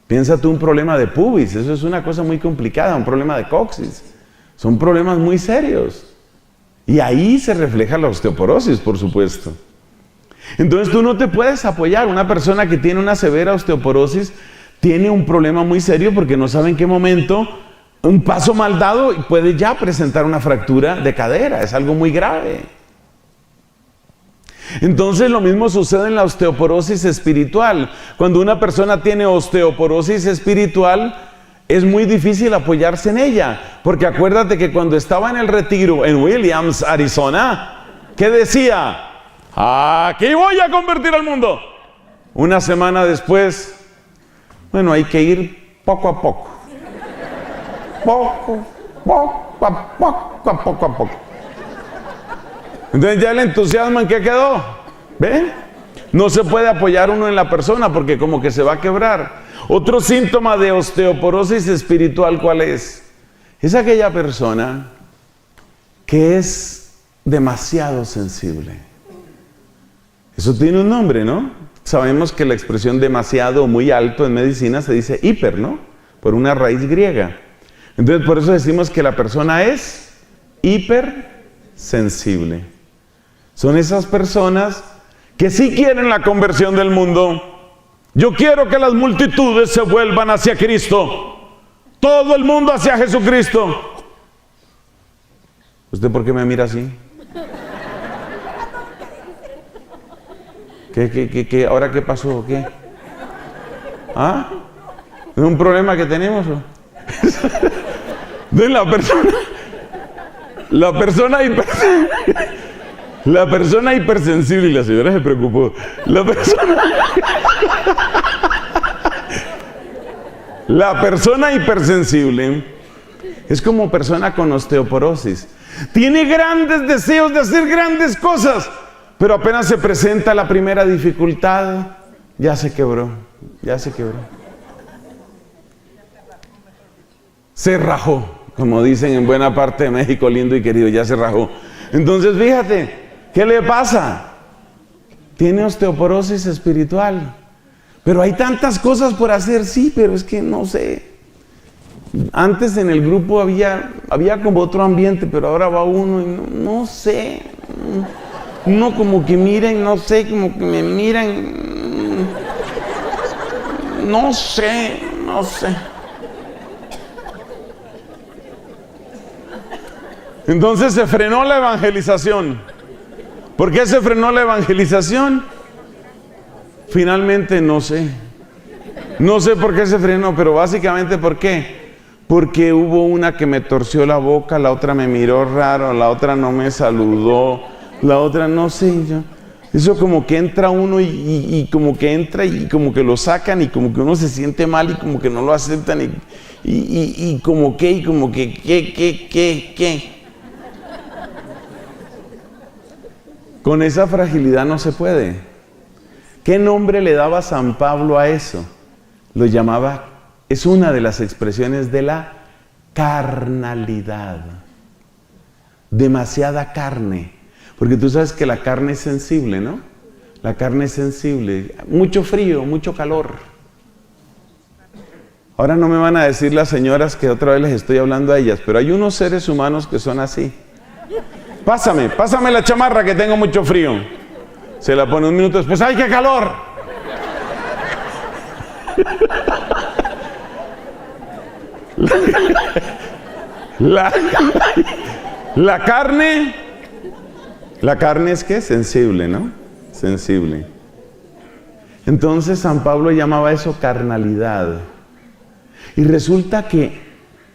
Piensa tú un problema de pubis, eso es una cosa muy complicada, un problema de coxis. Son problemas muy serios. Y ahí se refleja la osteoporosis, por supuesto. Entonces tú no te puedes apoyar. Una persona que tiene una severa osteoporosis tiene un problema muy serio porque no sabe en qué momento un paso mal dado puede ya presentar una fractura de cadera. Es algo muy grave. Entonces lo mismo sucede en la osteoporosis espiritual. Cuando una persona tiene osteoporosis espiritual, es muy difícil apoyarse en ella, porque acuérdate que cuando estaba en el retiro en Williams, Arizona, ¿qué decía? Aquí voy a convertir al mundo. Una semana después, bueno, hay que ir poco a poco. Poco a poco. Entonces ya el entusiasmo, ¿en qué quedó? ¿Ven? No se puede apoyar uno en la persona porque como que se va a quebrar. Otro síntoma de osteoporosis espiritual, ¿cuál es? Es aquella persona que es demasiado sensible. Eso tiene un nombre, ¿no? Sabemos que la expresión demasiado o muy alto en medicina se dice hiper, ¿no? Por una raíz griega. Entonces, por eso decimos que la persona es hipersensible. Son esas personas que sí quieren la conversión del mundo. Yo quiero que las multitudes se vuelvan hacia Cristo. Todo el mundo hacia Jesucristo. ¿Usted por qué me mira así? ¿Qué? ¿Ahora qué pasó? ¿Qué? ¿Ah? ¿Es un problema que tenemos? De la persona hipersensible, y la señora se preocupó. La persona hipersensible es como persona con osteoporosis. Tiene grandes deseos de hacer grandes cosas, pero apenas se presenta la primera dificultad, ya se quebró. Se rajó, como dicen en buena parte de México, lindo y querido, ya se rajó. Entonces, fíjate, ¿qué le pasa? Tiene osteoporosis espiritual. Pero hay tantas cosas por hacer, sí, pero es que no sé. Antes en el grupo había como otro ambiente, pero ahora va uno y no sé. Uno como que miren, no sé, como que me miran. No sé. Entonces se frenó la evangelización. ¿Por qué se frenó la evangelización? Finalmente no sé. No sé por qué se frenó, pero básicamente ¿por qué? Porque hubo una que me torció la boca, la otra me miró raro, la otra no me saludó, la otra no sé. Eso como que entra uno y como que entra y como que lo sacan y como que uno se siente mal y como que no lo aceptan y como que, ¿qué? Con esa fragilidad no se puede. ¿Qué nombre le daba San Pablo a eso? Lo llamaba, es una de las expresiones de la carnalidad. Demasiada carne. Porque tú sabes que la carne es sensible, ¿no? La carne es sensible. Mucho frío, mucho calor. Ahora no me van a decir las señoras que otra vez les estoy hablando a ellas, pero hay unos seres humanos que son así. Pásame la chamarra que tengo mucho frío. Se la pone un minuto después, ¡ay, qué calor! La carne es ¿qué? Sensible, ¿no? Sensible. Entonces San Pablo llamaba eso carnalidad. Y resulta que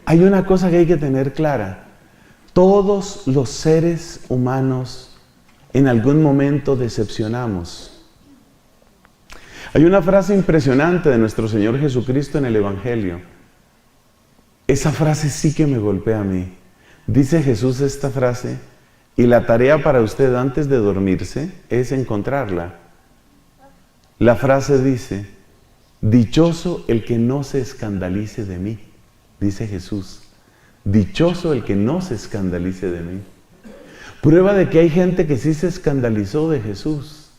hay una cosa que hay que tener clara. Todos los seres humanos en algún momento decepcionamos. Hay una frase impresionante de nuestro Señor Jesucristo en el Evangelio. Esa frase sí que me golpea a mí. Dice Jesús esta frase, y la tarea para usted antes de dormirse es encontrarla. La frase dice, dichoso el que no se escandalice de mí, dice Jesús. Dichoso el que no se escandalice de mí. Prueba de que hay gente que sí se escandalizó de Jesús.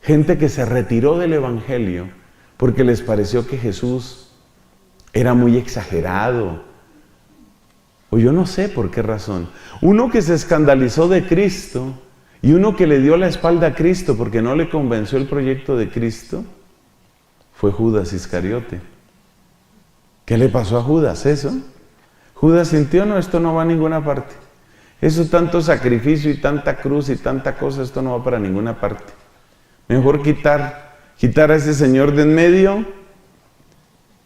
Gente que se retiró del Evangelio porque les pareció que Jesús era muy exagerado. O yo no sé por qué razón. Uno que se escandalizó de Cristo y uno que le dio la espalda a Cristo porque no le convenció el proyecto de Cristo fue Judas Iscariote. ¿Qué le pasó a Judas? ¿Eso? Judas sintió, no, esto no va a ninguna parte. Eso tanto sacrificio y tanta cruz y tanta cosa, esto no va para ninguna parte. Mejor quitar a ese señor de en medio,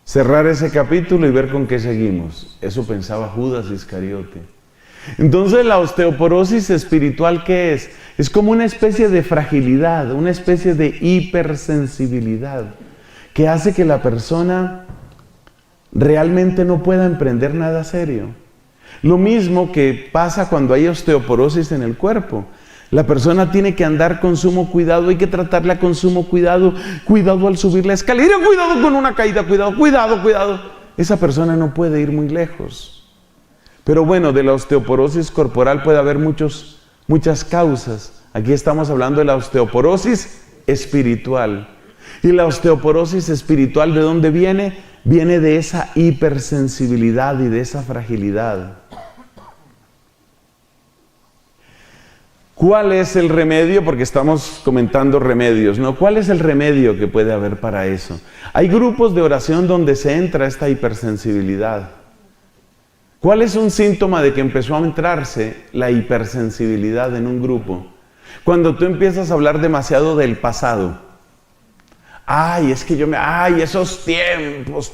cerrar ese capítulo y ver con qué seguimos. Eso pensaba Judas Iscariote. Entonces la osteoporosis espiritual, ¿qué es? Es como una especie de fragilidad, una especie de hipersensibilidad que hace que la persona realmente no pueda emprender nada serio. Lo mismo que pasa cuando hay osteoporosis en el cuerpo. La persona tiene que andar con sumo cuidado, hay que tratarla con sumo cuidado. Cuidado al subir la escalera, cuidado con una caída, cuidado. Esa persona no puede ir muy lejos. Pero bueno, de la osteoporosis corporal puede haber muchas causas. Aquí estamos hablando de la osteoporosis espiritual. ¿Y la osteoporosis espiritual de dónde viene? Viene de esa hipersensibilidad y de esa fragilidad. ¿Cuál es el remedio? Porque estamos comentando remedios, ¿no? ¿Cuál es el remedio que puede haber para eso? Hay grupos de oración donde se entra esta hipersensibilidad. ¿Cuál es un síntoma de que empezó a entrarse la hipersensibilidad en un grupo? Cuando tú empiezas a hablar demasiado del pasado. Ay, es que esos tiempos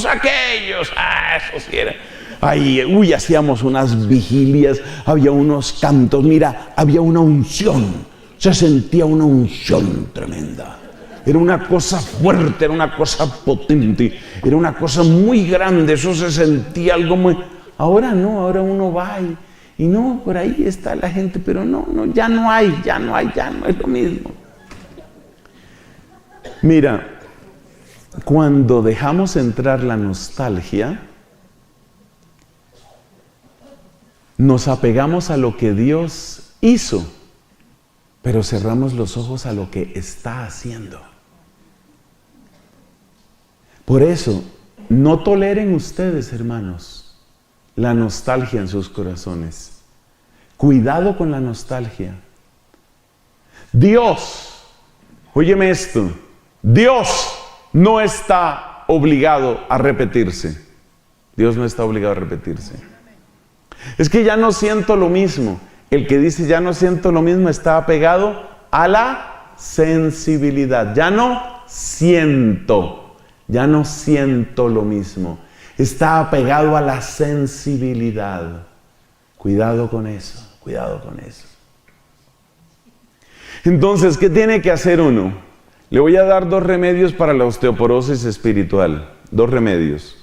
aquellos, eso sí era. Ay, hacíamos unas vigilias, había unos cantos, mira, había una unción, se sentía una unción tremenda. Era una cosa fuerte, era una cosa potente, era una cosa muy grande, eso se sentía algo muy... Ahora no, ahora uno va y no, por ahí está la gente, pero no, ya no es lo mismo. Mira, cuando dejamos entrar la nostalgia, nos apegamos a lo que Dios hizo, pero cerramos los ojos a lo que está haciendo. Por eso, no toleren ustedes, hermanos, la nostalgia en sus corazones. Cuidado con la nostalgia. Dios, óyeme esto, Dios no está obligado a repetirse. Dios no está obligado a repetirse. Es que ya no siento lo mismo. El que dice ya no siento lo mismo está apegado a la sensibilidad. Ya no siento lo mismo. Está apegado a la sensibilidad. Cuidado con eso. Entonces, ¿qué tiene que hacer uno? Le voy a dar 2 remedios para la osteoporosis espiritual. 2 remedios.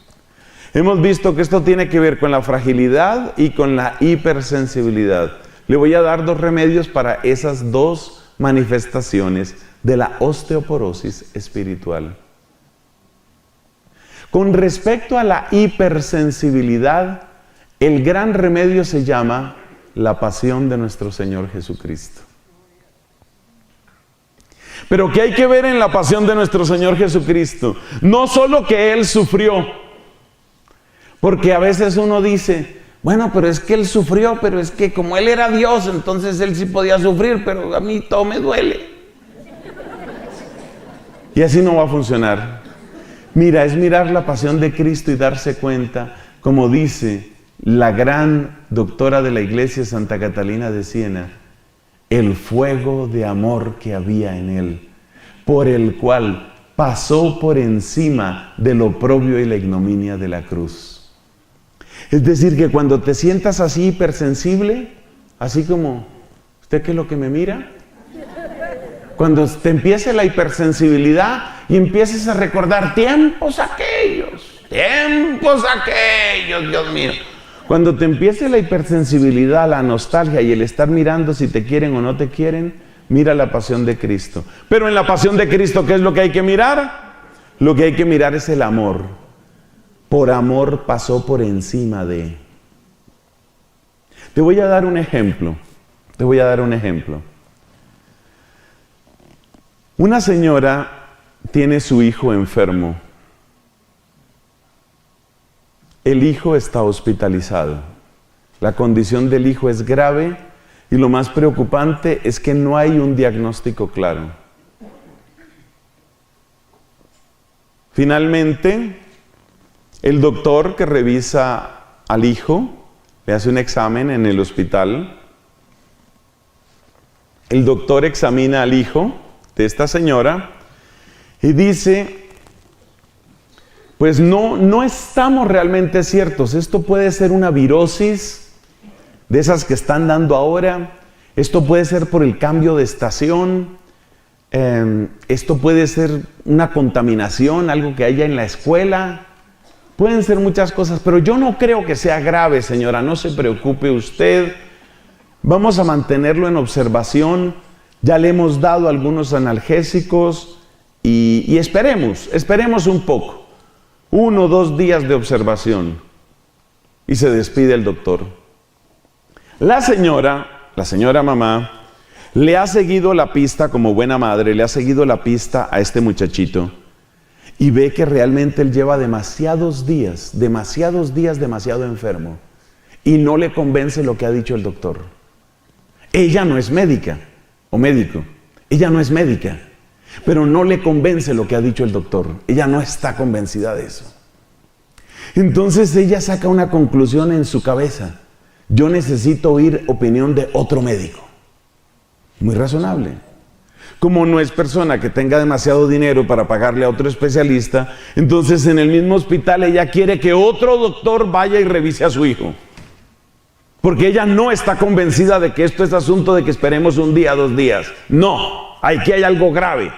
Hemos visto que esto tiene que ver con la fragilidad y con la hipersensibilidad. Le voy a dar 2 remedios para esas 2 manifestaciones de la osteoporosis espiritual. Con respecto a la hipersensibilidad, el gran remedio se llama la pasión de nuestro Señor Jesucristo. Pero ¿qué hay que ver en la pasión de nuestro Señor Jesucristo? No solo que Él sufrió, porque a veces uno dice, bueno, pero es que Él sufrió, pero es que como Él era Dios, entonces Él sí podía sufrir, pero a mí todo me duele. Y así no va a funcionar. Mira, es mirar la pasión de Cristo y darse cuenta, como dice la gran doctora de la iglesia, Santa Catalina de Siena, el fuego de amor que había en Él, por el cual pasó por encima del oprobio y la ignominia de la cruz. Es decir, que cuando te sientas así hipersensible, así como, ¿usted qué es lo que me mira? Cuando te empiece la hipersensibilidad y empieces a recordar tiempos aquellos, Dios mío. Cuando te empiece la hipersensibilidad, la nostalgia y el estar mirando si te quieren o no te quieren, mira la pasión de Cristo. Pero en la pasión de Cristo, ¿qué es lo que hay que mirar? Lo que hay que mirar es el amor. Por amor pasó por encima de. Te voy a dar un ejemplo. Una señora tiene su hijo enfermo. El hijo está hospitalizado. La condición del hijo es grave y lo más preocupante es que no hay un diagnóstico claro. Finalmente, el doctor que revisa al hijo le hace un examen en el hospital. El doctor examina al hijo de esta señora y dice, pues no estamos realmente ciertos. Esto puede ser una virosis de esas que están dando ahora. Esto puede ser por el cambio de estación. Esto puede ser una contaminación, algo que haya en la escuela. Pueden ser muchas cosas, pero yo no creo que sea grave, señora. No se preocupe usted. Vamos a mantenerlo en observación. Ya le hemos dado algunos analgésicos y esperemos un poco. 1 o 2 días de observación. Y se despide el doctor. La señora mamá, le ha seguido la pista como buena madre, le ha seguido la pista a este muchachito y ve que realmente él lleva demasiados días demasiado enfermo y no le convence lo que ha dicho el doctor. Ella no es médica o médico, ella no es médica, pero no le convence lo que ha dicho el doctor. Ella no está convencida de eso. Entonces ella saca una conclusión en su cabeza: yo necesito oír opinión de otro médico. Muy razonable. Como no es persona que tenga demasiado dinero para pagarle a otro especialista, entonces en el mismo hospital ella quiere que otro doctor vaya y revise a su hijo. Porque ella no está convencida de que esto es asunto de que esperemos 1 día, 2 días. No, aquí hay algo grave.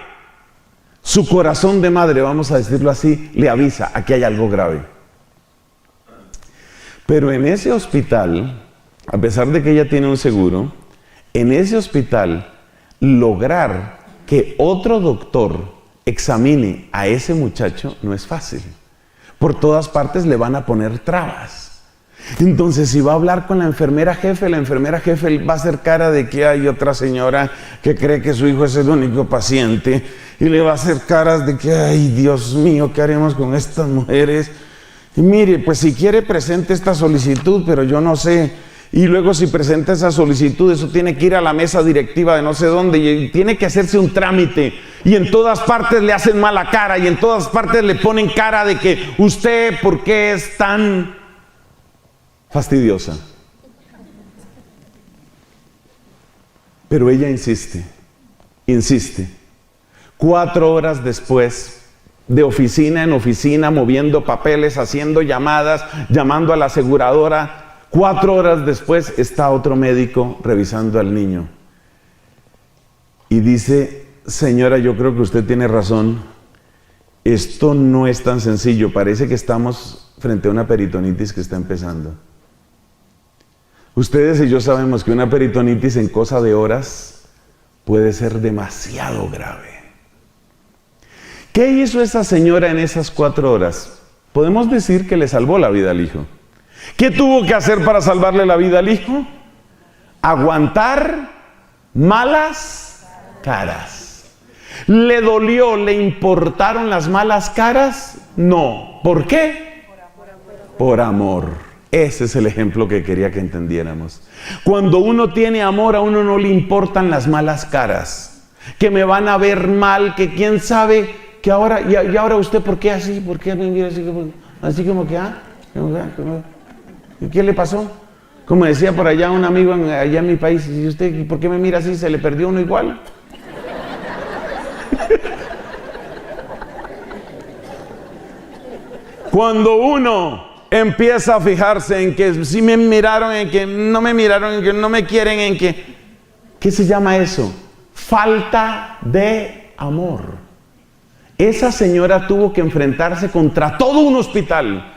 Su corazón de madre, vamos a decirlo así, le avisa: aquí hay algo grave. Pero en ese hospital, a pesar de que ella tiene un seguro, en ese hospital, lograr que otro doctor examine a ese muchacho no es fácil. Por todas partes le van a poner trabas. Entonces, si va a hablar con la enfermera jefe va a hacer cara de que hay otra señora que cree que su hijo es el único paciente, y le va a hacer caras de que, ay, Dios mío, ¿qué haremos con estas mujeres? Y mire, pues si quiere presente esta solicitud, pero yo no sé. Y luego si presenta esa solicitud, eso tiene que ir a la mesa directiva de no sé dónde y tiene que hacerse un trámite. Y en todas partes le hacen mala cara y en todas partes le ponen cara de que usted, ¿por qué es tan fastidiosa? Pero ella insiste. 4 horas después, de oficina en oficina, moviendo papeles, haciendo llamadas, llamando a la aseguradora. 4 horas después está otro médico revisando al niño. Y dice: señora, yo creo que usted tiene razón. Esto no es tan sencillo. Parece que estamos frente a una peritonitis que está empezando. Ustedes y yo sabemos que una peritonitis en cosa de horas puede ser demasiado grave. ¿Qué hizo esa señora en esas 4 horas? Podemos decir que le salvó la vida al hijo. ¿Qué tuvo que hacer para salvarle la vida al hijo? Aguantar malas caras. ¿Le dolió, le importaron las malas caras? No. ¿Por qué? Por amor. Ese es el ejemplo que quería que entendiéramos. Cuando uno tiene amor, a uno no le importan las malas caras. Que me van a ver mal, que quién sabe, que ahora, y ahora usted, ¿por qué así? ¿Por qué me mira así como que, ¿y qué le pasó? Como decía por allá un amigo allá en mi país: ¿y usted por qué me mira así? ¿Se le perdió uno igual? Cuando uno empieza a fijarse en que si me miraron, en que no me miraron, en que no me quieren, en que... ¿Qué se llama eso? Falta de amor. Esa señora tuvo que enfrentarse contra todo un hospital.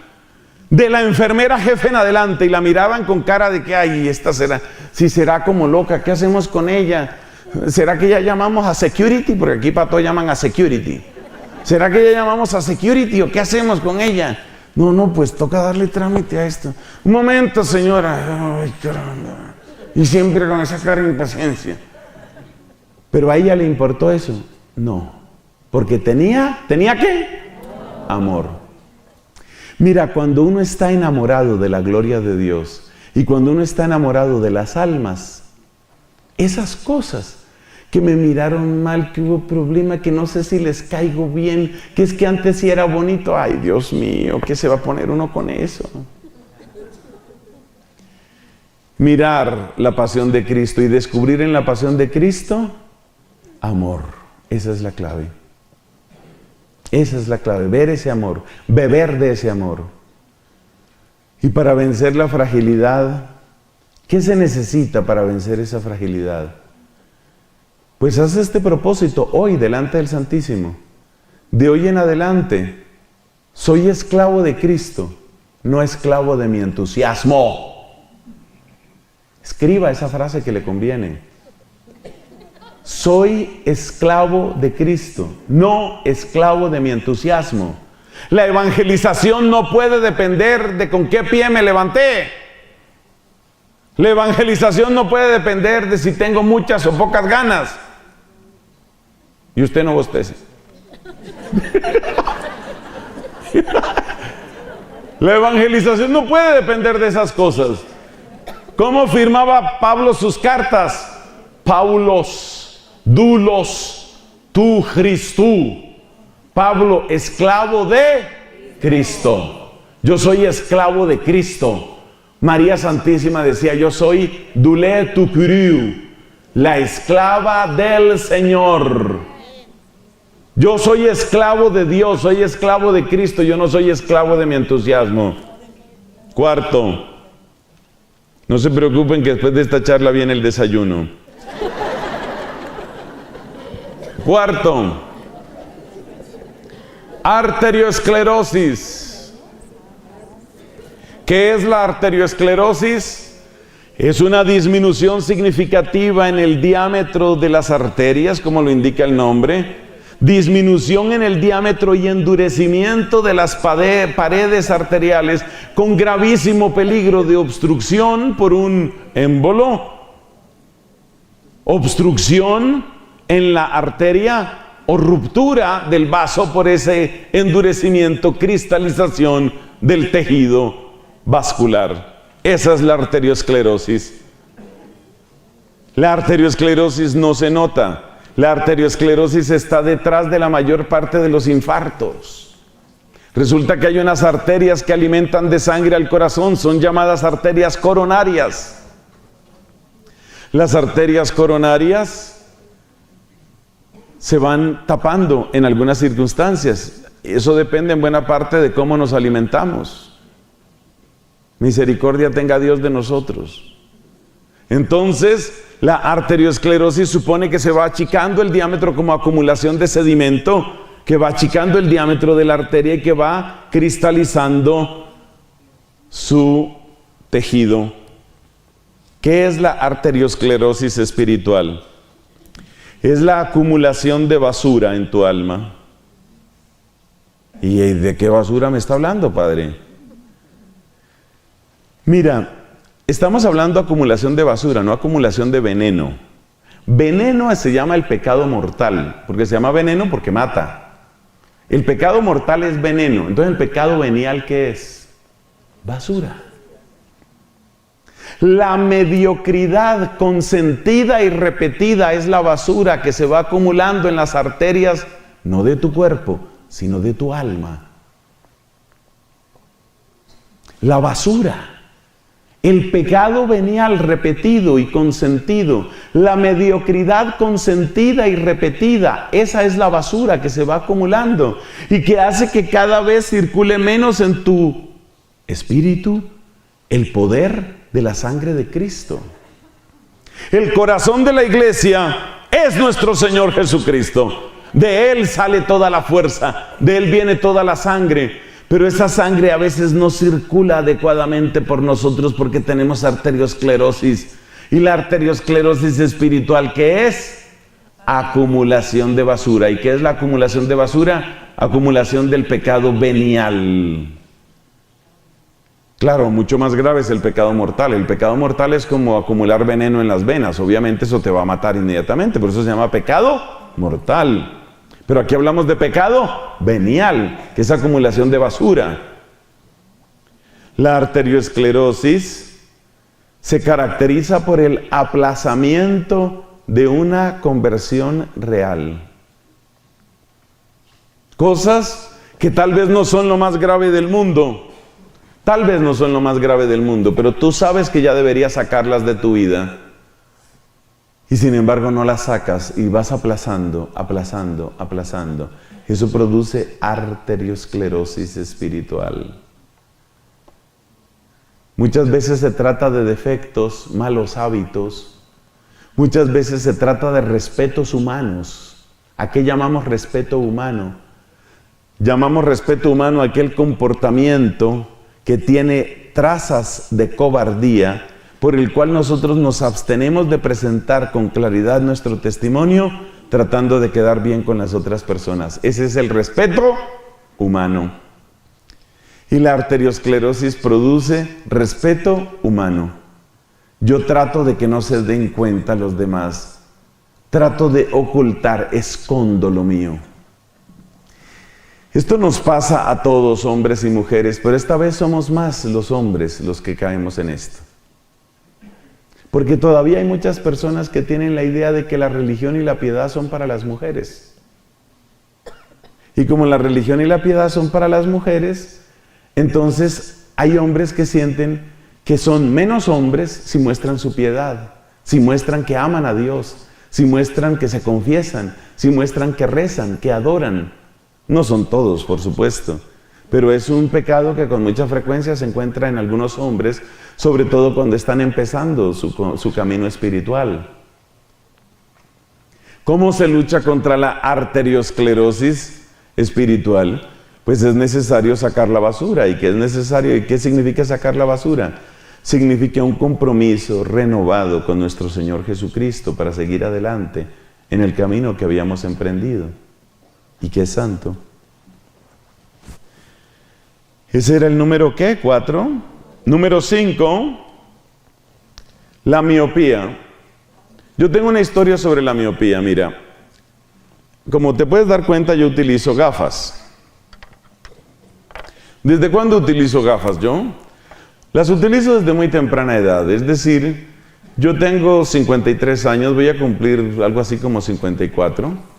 De la enfermera jefe en adelante, y la miraban con cara de que, ay, esta será, si será como loca, ¿qué hacemos con ella? ¿Será que ya llamamos a security? Porque aquí para todo llaman a security. ¿Será que ya llamamos a security o qué hacemos con ella? No, pues toca darle trámite a esto. Un momento, señora. Ay, caramba. Y siempre con esa cara de impaciencia. ¿Pero a ella le importó eso? No. Porque ¿tenía qué? Amor. Mira, cuando uno está enamorado de la gloria de Dios y cuando uno está enamorado de las almas, esas cosas que me miraron mal, que hubo problema, que no sé si les caigo bien, que es que antes sí era bonito, ay, Dios mío, ¿qué se va a poner uno con eso? Mirar la pasión de Cristo y descubrir en la pasión de Cristo amor. Esa es la clave. Esa es la clave, ver ese amor, beber de ese amor. Y para vencer la fragilidad, ¿qué se necesita para vencer esa fragilidad? Pues haz este propósito hoy delante del Santísimo. De hoy en adelante, soy esclavo de Cristo, no esclavo de mi entusiasmo. escriba esa frase que le conviene. Soy esclavo de Cristo, no esclavo de mi entusiasmo. La evangelización no puede depender de con qué pie me levanté. La evangelización no puede depender de si tengo muchas o pocas ganas. Y usted no bostece. La evangelización no puede depender de esas cosas. ¿Cómo firmaba Pablo sus cartas? Paulos, dulos, tu Christu. Pablo, esclavo de Cristo. Yo soy esclavo de Cristo. María Santísima decía, yo soy dulé tu Christu, la esclava del Señor. Yo soy esclavo de Dios, soy esclavo de Cristo, yo no soy esclavo de mi entusiasmo. Cuarto, no se preocupen que después de esta charla viene el desayuno. Cuarto, arteriosclerosis. ¿Qué es la arteriosclerosis? Es una disminución significativa en el diámetro de las arterias, como lo indica el nombre. Disminución en el diámetro y endurecimiento de las paredes arteriales, con gravísimo peligro de obstrucción por un émbolo, obstrucción en la arteria o ruptura del vaso por ese endurecimiento, cristalización del tejido vascular. Esa es la arteriosclerosis. La arteriosclerosis no se nota. La arteriosclerosis está detrás de la mayor parte de los infartos. Resulta que hay unas arterias que alimentan de sangre al corazón, son llamadas arterias coronarias. Las arterias coronarias se van tapando en algunas circunstancias. Eso depende en buena parte de cómo nos alimentamos. Misericordia tenga Dios de nosotros. Entonces, la arteriosclerosis supone que se va achicando el diámetro como acumulación de sedimento, que va achicando el diámetro de la arteria y que va cristalizando su tejido. ¿Qué es la arteriosclerosis espiritual? Es la acumulación de basura en tu alma. ¿Y de qué basura me está hablando, Padre? Mira, estamos hablando de acumulación de basura, no acumulación de veneno. Veneno se llama el pecado mortal, porque se llama veneno porque mata. El pecado mortal es veneno. Entonces, ¿el pecado venial qué es? Basura. La mediocridad consentida y repetida es la basura que se va acumulando en las arterias, no de tu cuerpo, sino de tu alma. La basura. El pecado venial repetido y consentido, la mediocridad consentida y repetida, esa es la basura que se va acumulando y que hace que cada vez circule menos en tu espíritu el poder de la sangre de Cristo. El corazón de la iglesia es nuestro Señor Jesucristo. De Él sale toda la fuerza, de Él viene toda la sangre. Pero esa sangre a veces no circula adecuadamente por nosotros porque tenemos arteriosclerosis. Y la arteriosclerosis espiritual, ¿qué es? Acumulación de basura. ¿Y qué es la acumulación de basura? Acumulación del pecado venial. Claro, mucho más grave es el pecado mortal. El pecado mortal es como acumular veneno en las venas. Obviamente eso te va a matar inmediatamente, por eso se llama pecado mortal. Pero aquí hablamos de pecado venial, que es acumulación de basura. La arteriosclerosis se caracteriza por el aplazamiento de una conversión real. Cosas que tal vez no son lo más grave del mundo. Tal vez no son lo más grave del mundo, pero tú sabes que ya deberías sacarlas de tu vida. Y sin embargo no las sacas y vas aplazando, aplazando, aplazando. Eso produce arteriosclerosis espiritual. Muchas veces se trata de defectos, malos hábitos. Muchas veces se trata de respetos humanos. ¿A qué llamamos respeto humano? Llamamos respeto humano a aquel comportamiento que tiene trazas de cobardía, por el cual nosotros nos abstenemos de presentar con claridad nuestro testimonio, tratando de quedar bien con las otras personas. Ese es el respeto humano. Y la arteriosclerosis produce respeto humano. Yo trato de que no se den cuenta los demás. Trato de ocultar, escondo lo mío. Esto nos pasa a todos, hombres y mujeres, pero esta vez somos más los hombres los que caemos en esto. Porque todavía hay muchas personas que tienen la idea de que la religión y la piedad son para las mujeres. Y como la religión y la piedad son para las mujeres, entonces hay hombres que sienten que son menos hombres si muestran su piedad, si muestran que aman a Dios, si muestran que se confiesan, si muestran que rezan, que adoran. No son todos, por supuesto, pero es un pecado que con mucha frecuencia se encuentra en algunos hombres, sobre todo cuando están empezando su camino espiritual. ¿Cómo se lucha contra la arteriosclerosis espiritual? Pues es necesario sacar la basura. ¿Y qué es necesario? ¿Y qué significa sacar la basura? Significa un compromiso renovado con nuestro Señor Jesucristo para seguir adelante en el camino que habíamos emprendido. Y que es santo. Ese era el número, ¿qué? 4. Número 5, la miopía. Yo tengo una historia sobre la miopía, mira. Como te puedes dar cuenta, yo utilizo gafas. ¿Desde cuándo utilizo gafas yo? Las utilizo desde muy temprana edad, es decir, yo tengo 53 años, voy a cumplir algo así como 54.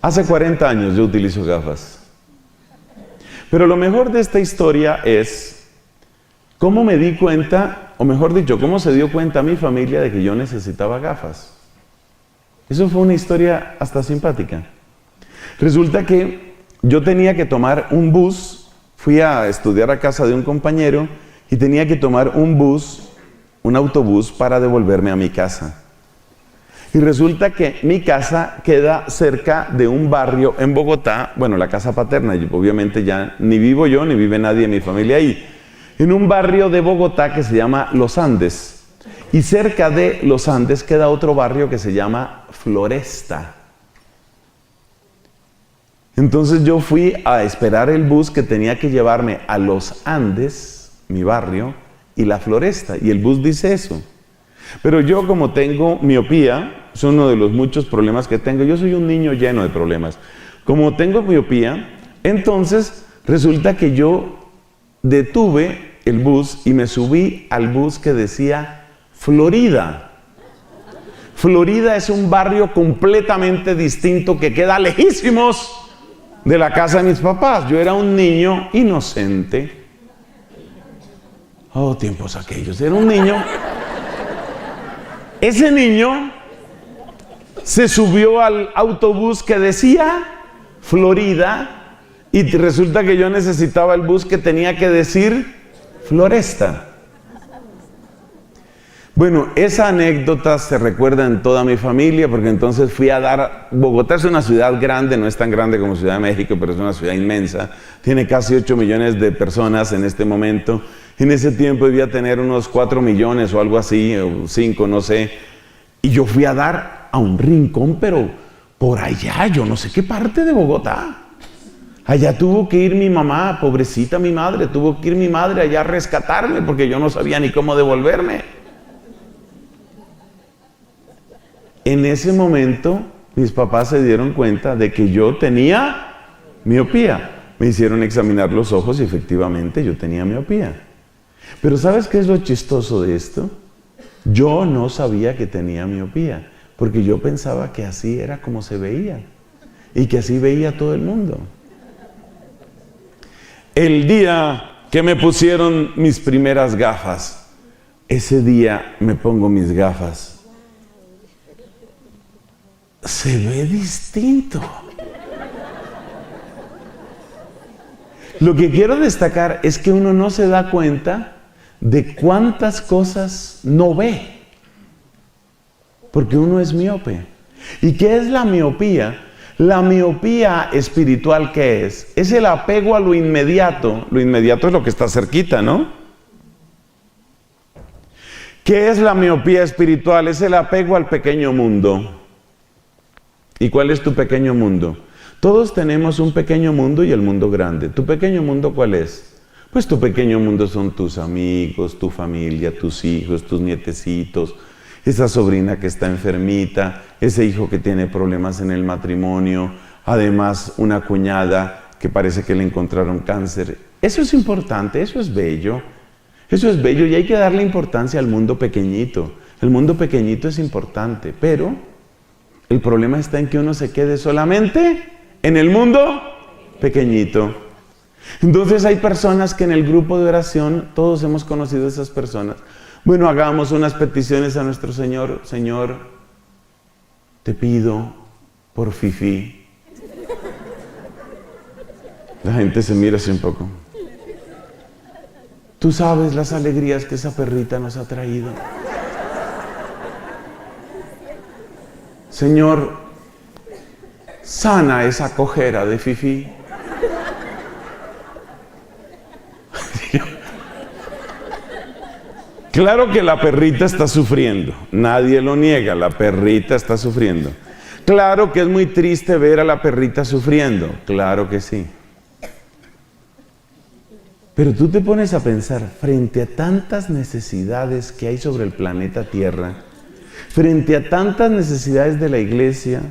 Hace 40 años yo utilizo gafas. Pero lo mejor de esta historia es cómo me di cuenta, o mejor dicho, cómo se dio cuenta mi familia de que yo necesitaba gafas. Eso fue una historia hasta simpática. Resulta que yo tenía que tomar un bus, fui a estudiar a casa de un compañero y tenía que tomar un autobús para devolverme a mi casa. Y resulta que mi casa queda cerca de un barrio en Bogotá, bueno, la casa paterna, obviamente ya ni vivo yo, ni vive nadie de mi familia ahí, en un barrio de Bogotá que se llama Los Andes. Y cerca de Los Andes queda otro barrio que se llama Floresta. Entonces yo fui a esperar el bus que tenía que llevarme a Los Andes, mi barrio, y la Floresta, y el bus dice eso. Pero yo, como tengo miopía, es uno de los muchos problemas que tengo, yo soy un niño lleno de problemas. Como tengo miopía, entonces resulta que yo detuve el bus y me subí al bus que decía Florida. Florida es un barrio completamente distinto que queda lejísimos de la casa de mis papás. Yo era un niño inocente. Oh, tiempos aquellos. Era un niño. Ese niño se subió al autobús que decía Florida y resulta que yo necesitaba el bus que tenía que decir Floresta. Bueno, esa anécdota se recuerda en toda mi familia porque entonces fui a dar... Bogotá es una ciudad grande, no es tan grande como Ciudad de México, pero es una ciudad inmensa. Tiene casi 8 millones de personas en este momento. En ese tiempo debía tener unos 4 millones o algo así, o 5, no sé. Y yo fui a dar a un rincón, pero por allá, yo no sé qué parte de Bogotá. Allá tuvo que ir mi mamá, pobrecita mi madre, tuvo que ir mi madre allá a rescatarme porque yo no sabía ni cómo devolverme. En ese momento, mis papás se dieron cuenta de que yo tenía miopía. Me hicieron examinar los ojos y efectivamente yo tenía miopía. Pero ¿sabes qué es lo chistoso de esto? Yo no sabía que tenía miopía, porque yo pensaba que así era como se veía y que así veía todo el mundo. El día que me pusieron mis primeras gafas, ese día me pongo mis gafas. Se ve distinto. Lo que quiero destacar es que uno no se da cuenta de cuántas cosas no ve, porque uno es miope. ¿Y qué es la miopía? La miopía espiritual, ¿qué es? Es el apego a lo inmediato. Lo inmediato es lo que está cerquita, ¿no? ¿Qué es la miopía espiritual? Es el apego al pequeño mundo. ¿Y cuál es tu pequeño mundo? Todos tenemos un pequeño mundo y el mundo grande. ¿Tu pequeño mundo cuál es? Pues tu pequeño mundo son tus amigos, tu familia, tus hijos, tus nietecitos, esa sobrina que está enfermita, ese hijo que tiene problemas en el matrimonio, además una cuñada que parece que le encontraron cáncer. Eso es importante, eso es bello. Eso es bello y hay que darle importancia al mundo pequeñito. El mundo pequeñito es importante, pero el problema está en que uno se quede solamente en el mundo pequeñito. Entonces hay personas que en el grupo de oración, todos hemos conocido a esas personas. Bueno, hagamos unas peticiones a nuestro Señor. Señor, te pido por Fifi. La gente se mira así un poco. Tú sabes las alegrías que esa perrita nos ha traído. Señor, sana esa cojera de Fifi. Claro que la perrita está sufriendo, nadie lo niega, la perrita está sufriendo. Claro que es muy triste ver a la perrita sufriendo, claro que sí. Pero tú te pones a pensar, frente a tantas necesidades que hay sobre el planeta Tierra, frente a tantas necesidades de la iglesia,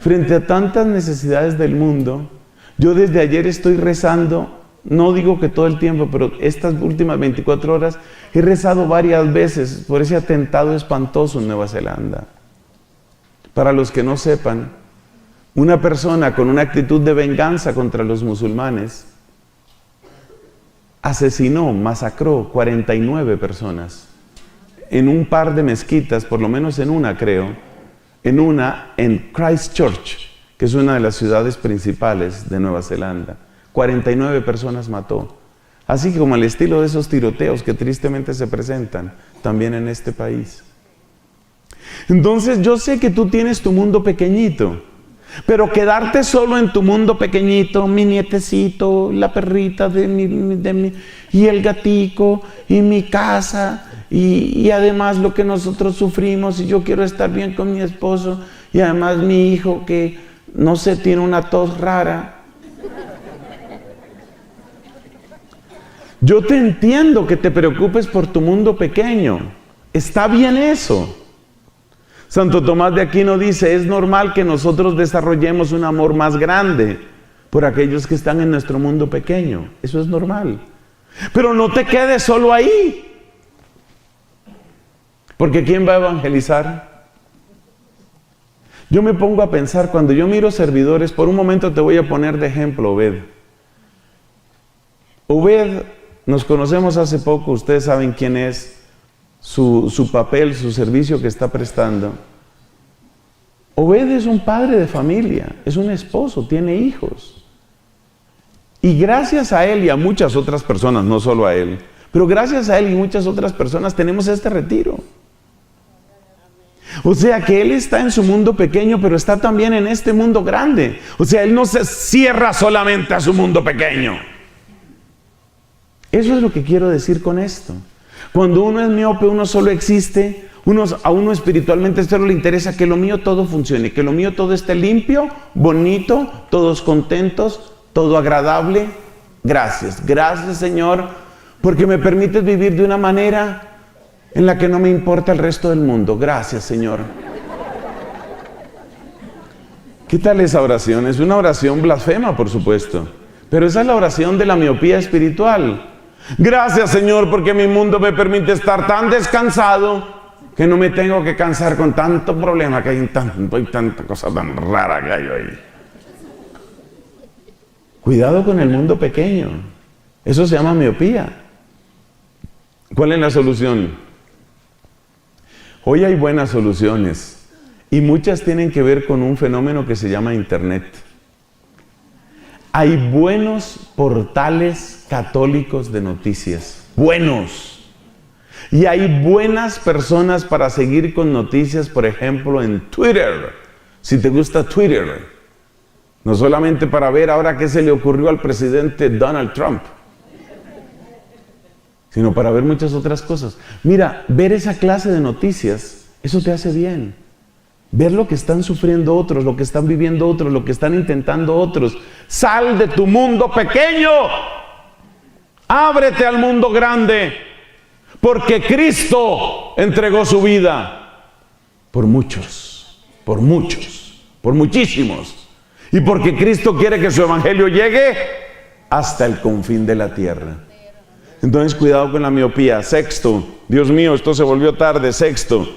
frente a tantas necesidades del mundo, yo desde ayer estoy rezando, no digo que todo el tiempo, pero estas últimas 24 horas he rezado varias veces por ese atentado espantoso en Nueva Zelanda. Para los que no sepan, una persona con una actitud de venganza contra los musulmanes asesinó, masacró 49 personas en un par de mezquitas, por lo menos en una creo, en Christchurch, que es una de las ciudades principales de Nueva Zelanda. 49 personas mató. Así como el estilo de esos tiroteos que tristemente se presentan también en este país. Entonces yo sé que tú tienes tu mundo pequeñito, pero quedarte solo en tu mundo pequeñito, mi nietecito, la perrita y el gatico, y mi casa, y además lo que nosotros sufrimos, y yo quiero estar bien con mi esposo, y además mi hijo que, no sé, tiene una tos rara. Yo te entiendo que te preocupes por tu mundo pequeño. Está bien eso. Santo Tomás de Aquino dice, es normal que nosotros desarrollemos un amor más grande por aquellos que están en nuestro mundo pequeño. Eso es normal. Pero no te quedes solo ahí. Porque ¿quién va a evangelizar? Yo me pongo a pensar, cuando yo miro servidores, por un momento te voy a poner de ejemplo, Obed. Obed, nos conocemos hace poco, ustedes saben quién es, su papel, su servicio que está prestando. Obed es un padre de familia, es un esposo, tiene hijos. Y gracias a él y a muchas otras personas, no solo a él, pero gracias a él y muchas otras personas tenemos este retiro. O sea que él está en su mundo pequeño, pero está también en este mundo grande. O sea, él no se cierra solamente a su mundo pequeño. Eso es lo que quiero decir con esto. Cuando uno es miope, uno solo existe, a uno espiritualmente solo le interesa que lo mío todo funcione, que lo mío todo esté limpio, bonito, todos contentos, todo agradable. Gracias, gracias Señor, porque me permites vivir de una manera en la que no me importa el resto del mundo. Gracias Señor. ¿Qué tal esa oración? Es una oración blasfema, por supuesto, pero esa es la oración de la miopía espiritual. Gracias Señor porque mi mundo me permite estar tan descansado que no me tengo que cansar con tanto problema que hay tanta cosa tan rara que hay ahí. Cuidado con el mundo pequeño. Eso se llama miopía. ¿Cuál es la solución? Hoy hay buenas soluciones y muchas tienen que ver con un fenómeno que se llama Internet. Hay buenos portales católicos de noticias, buenos. Y hay buenas personas para seguir con noticias, por ejemplo, en Twitter. Si te gusta Twitter, No solamente para ver ahora qué se le ocurrió al presidente Donald Trump, sino para ver muchas otras cosas. Mira, ver esa clase de noticias, eso te hace bien. Ver lo que están sufriendo otros, lo que están viviendo otros, lo que están intentando otros. Sal de tu mundo pequeño. Ábrete al mundo grande. Porque Cristo entregó su vida por muchos, por muchísimos. Y porque Cristo quiere que su evangelio llegue hasta el confín de la tierra. Entonces, cuidado con la miopía. Sexto, Dios mío, esto se volvió tarde. Sexto,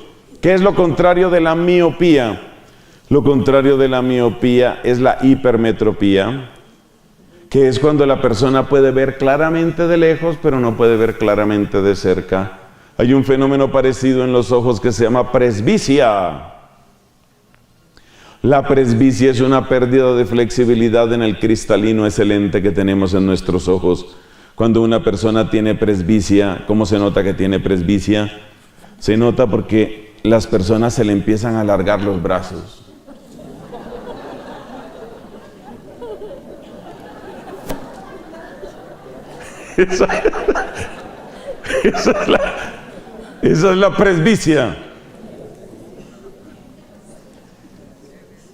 ¿qué es lo contrario de la miopía? Lo contrario de la miopía es la hipermetropía, que es cuando la persona puede ver claramente de lejos, pero no puede ver claramente de cerca. Hay un fenómeno parecido en los ojos que se llama presbicia. La presbicia es una pérdida de flexibilidad en el cristalino excelente que tenemos en nuestros ojos. Cuando una persona tiene presbicia, ¿cómo se nota que tiene presbicia? Se nota porque las personas se le empiezan a alargar los brazos. Esa es la presbicia.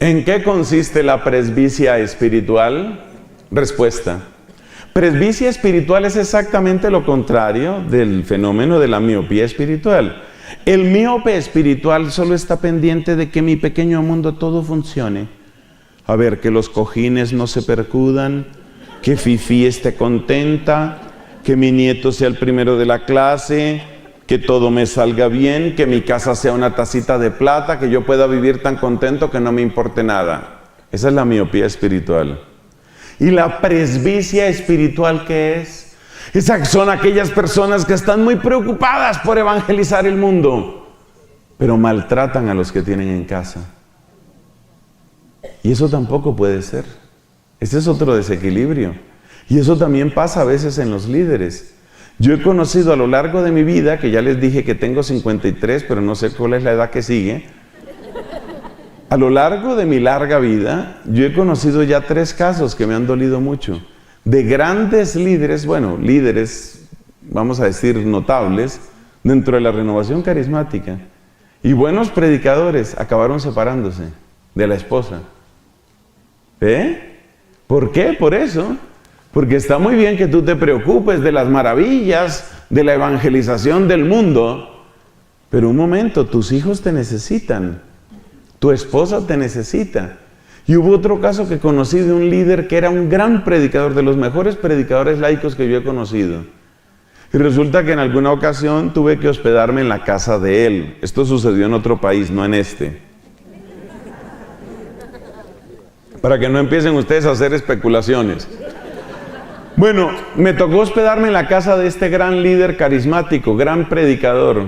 ¿En qué consiste la presbicia espiritual? Respuesta. Presbicia espiritual es exactamente lo contrario del fenómeno de la miopía espiritual. El miope espiritual solo está pendiente de que mi pequeño mundo todo funcione. A ver, que los cojines no se percudan, que Fifi esté contenta, que mi nieto sea el primero de la clase, que todo me salga bien, que mi casa sea una tacita de plata, que yo pueda vivir tan contento que no me importe nada. Esa es la miopía espiritual. ¿Y la presbicia espiritual qué es? Esas son aquellas personas que están muy preocupadas por evangelizar el mundo, pero maltratan a los que tienen en casa. Y eso tampoco puede ser. Ese es otro desequilibrio. Y eso también pasa a veces en los líderes. Yo he conocido a lo largo de mi vida, que ya les dije que tengo 53, pero no sé cuál es la edad que sigue. A lo largo de mi larga vida, yo he conocido ya 3 casos que me han dolido mucho. De grandes líderes, bueno, líderes, vamos a decir, notables, dentro de la renovación carismática. Y buenos predicadores acabaron separándose de la esposa. ¿Por qué? Por eso. Porque está muy bien que tú te preocupes de las maravillas de la evangelización del mundo, pero un momento, tus hijos te necesitan, tu esposa te necesita. Y hubo otro caso que conocí de un líder que era un gran predicador, de los mejores predicadores laicos que yo he conocido. Y resulta que en alguna ocasión tuve que hospedarme en la casa de él. Esto sucedió en otro país, no en este. Para que no empiecen ustedes a hacer especulaciones. Bueno, me tocó hospedarme en la casa de este gran líder carismático, gran predicador.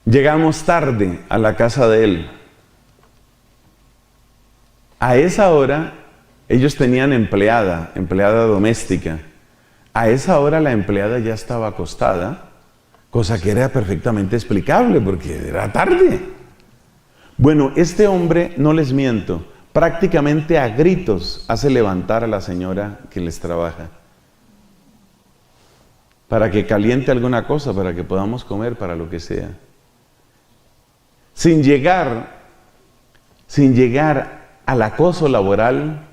Llegamos tarde a la casa de él. A esa hora, ellos tenían empleada doméstica. A esa hora la empleada ya estaba acostada, cosa que era perfectamente explicable porque era tarde. Bueno, este hombre, no les miento, prácticamente a gritos hace levantar a la señora que les trabaja para que caliente alguna cosa, para que podamos comer, para lo que sea. Sin llegar al acoso laboral,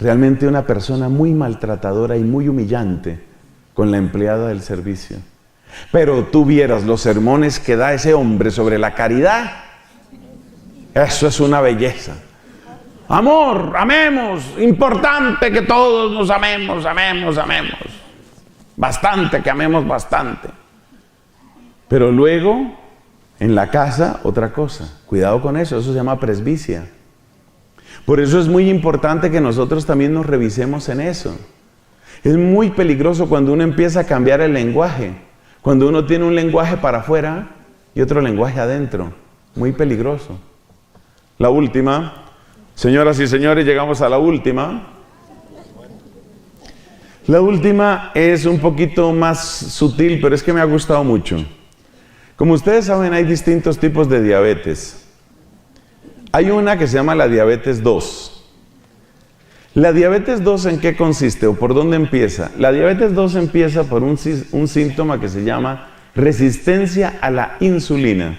realmente una persona muy maltratadora y muy humillante con la empleada del servicio. Pero tú vieras los sermones que da ese hombre sobre la caridad, eso es una belleza. Amor, amemos, importante que todos nos amemos. Bastante, que amemos bastante. Pero luego, en la casa, otra cosa. Cuidado con eso, eso se llama presbicia. Por eso es muy importante que nosotros también nos revisemos en eso. Es muy peligroso cuando uno empieza a cambiar el lenguaje. Cuando uno tiene un lenguaje para afuera y otro lenguaje adentro. Muy peligroso. La última. Señoras y señores, llegamos a la última. La última es un poquito más sutil, pero es que me ha gustado mucho. Como ustedes saben, hay distintos tipos de diabetes. Hay una que se llama la diabetes 2. ¿La diabetes 2 en qué consiste o por dónde empieza? La diabetes 2 empieza por un síntoma que se llama resistencia a la insulina.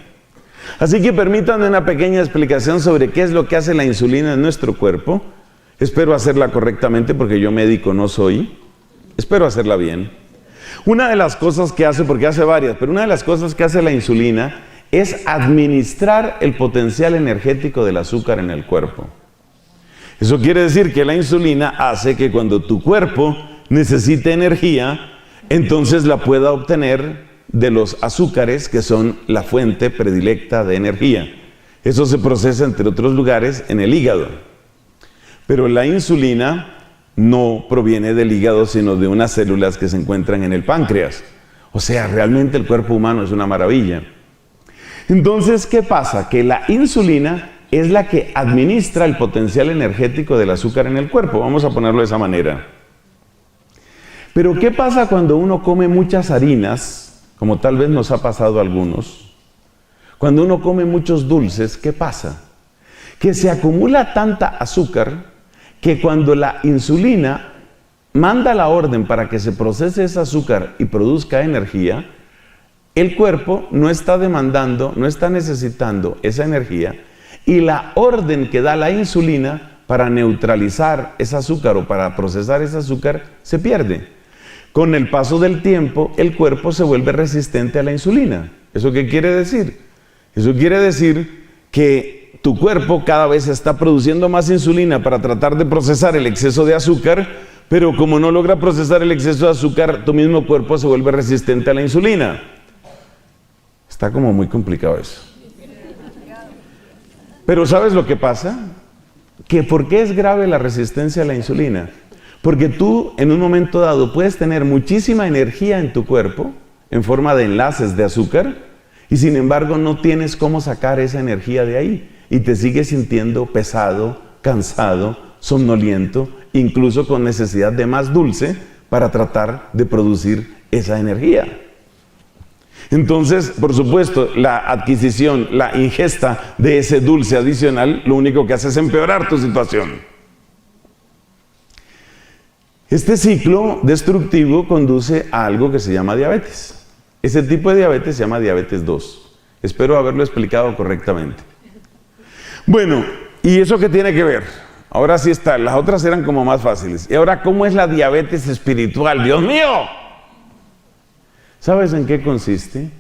Así que permítanme una pequeña explicación sobre qué es lo que hace la insulina en nuestro cuerpo. Espero hacerla correctamente porque yo médico no soy. Espero hacerla bien. Una de las cosas que hace, porque hace varias, pero una de las cosas que hace la insulina es administrar el potencial energético del azúcar en el cuerpo. Eso quiere decir que la insulina hace que cuando tu cuerpo necesite energía, entonces la pueda obtener de los azúcares que son la fuente predilecta de energía. Eso se procesa, entre otros lugares, en el hígado. Pero la insulina no proviene del hígado, sino de unas células que se encuentran en el páncreas. O sea, realmente el cuerpo humano es una maravilla. Entonces, ¿qué pasa? Que la insulina es la que administra el potencial energético del azúcar en el cuerpo. Vamos a ponerlo de esa manera. Pero ¿qué pasa cuando uno come muchas harinas, como tal vez nos ha pasado a algunos? Cuando uno come muchos dulces, ¿qué pasa? Que se acumula tanta azúcar que cuando la insulina manda la orden para que se procese ese azúcar y produzca energía, el cuerpo no está demandando, no está necesitando esa energía, y la orden que da la insulina para neutralizar ese azúcar o para procesar ese azúcar se pierde. Con el paso del tiempo, el cuerpo se vuelve resistente a la insulina. ¿Eso qué quiere decir? Eso quiere decir que tu cuerpo cada vez está produciendo más insulina para tratar de procesar el exceso de azúcar, pero como no logra procesar el exceso de azúcar, tu mismo cuerpo se vuelve resistente a la insulina. Está como muy complicado eso. Pero ¿sabes lo que pasa? Que ¿por qué es grave la resistencia a la insulina? Porque tú en un momento dado puedes tener muchísima energía en tu cuerpo en forma de enlaces de azúcar y sin embargo no tienes cómo sacar esa energía de ahí y te sigues sintiendo pesado, cansado, somnoliento, incluso con necesidad de más dulce para tratar de producir esa energía. Entonces, por supuesto, la adquisición, la ingesta de ese dulce adicional, lo único que hace es empeorar tu situación. Este ciclo destructivo conduce a algo que se llama diabetes. Ese tipo de diabetes se llama diabetes 2. Espero haberlo explicado correctamente. Bueno, ¿y eso qué tiene que ver? Ahora sí está, las otras eran como más fáciles. Y ahora, ¿cómo es la diabetes espiritual? ¡Dios mío! ¿Sabes en qué consiste?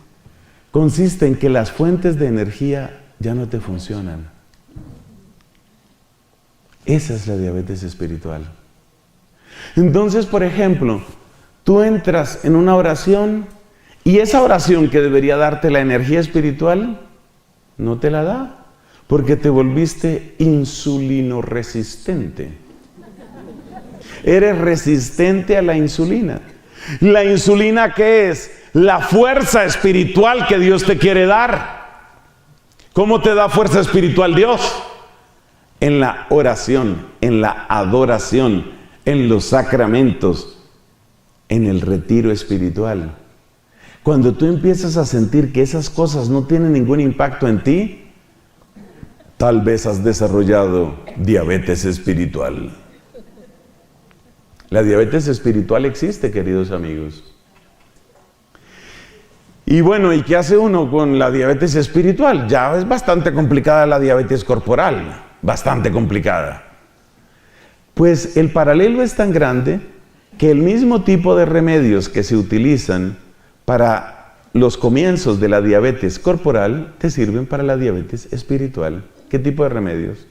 Consiste en que las fuentes de energía ya no te funcionan. Esa es la diabetes espiritual. Entonces, por ejemplo, tú entras en una oración y esa oración que debería darte la energía espiritual, no te la da, porque te volviste insulinoresistente. Eres resistente a la insulina. ¿La insulina qué es? La fuerza espiritual que Dios te quiere dar. ¿Cómo te da fuerza espiritual Dios? En la oración, en la adoración, en los sacramentos, en el retiro espiritual. Cuando tú empiezas a sentir que esas cosas no tienen ningún impacto en ti, tal vez has desarrollado diabetes espiritual. La diabetes espiritual existe, queridos amigos. Y bueno, ¿y qué hace uno con la diabetes espiritual? Ya es bastante complicada la diabetes corporal, bastante complicada. Pues el paralelo es tan grande que el mismo tipo de remedios que se utilizan para los comienzos de la diabetes corporal te sirven para la diabetes espiritual. ¿Qué tipo de remedios?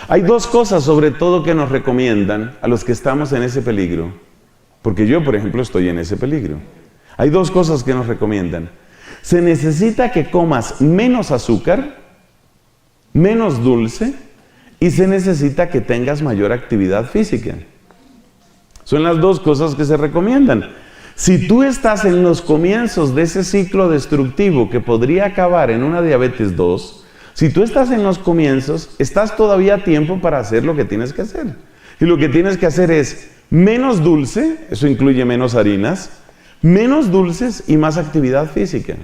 Hay dos cosas sobre todo que nos recomiendan a los que estamos en ese peligro, porque yo, por ejemplo, estoy en ese peligro. Hay dos cosas que nos recomiendan. Se necesita que comas menos azúcar, menos dulce, y se necesita que tengas mayor actividad física. Son las dos cosas que se recomiendan. Si tú estás en los comienzos de ese ciclo destructivo que podría acabar en una diabetes 2, si tú estás en los comienzos, estás todavía a tiempo para hacer lo que tienes que hacer. Y lo que tienes que hacer es menos dulce, eso incluye menos harinas, menos dulces y más actividad física.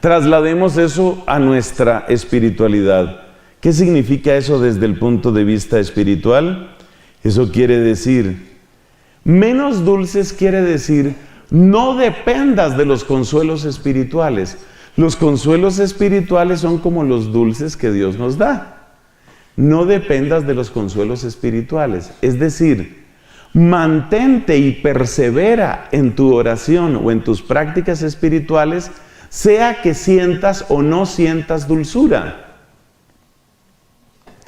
Traslademos eso a nuestra espiritualidad. ¿Qué significa eso desde el punto de vista espiritual? Eso quiere decir, menos dulces quiere decir, no dependas de los consuelos espirituales. Los consuelos espirituales son como los dulces que Dios nos da. No dependas de los consuelos espirituales. Es decir, mantente y persevera en tu oración o en tus prácticas espirituales, sea que sientas o no sientas dulzura.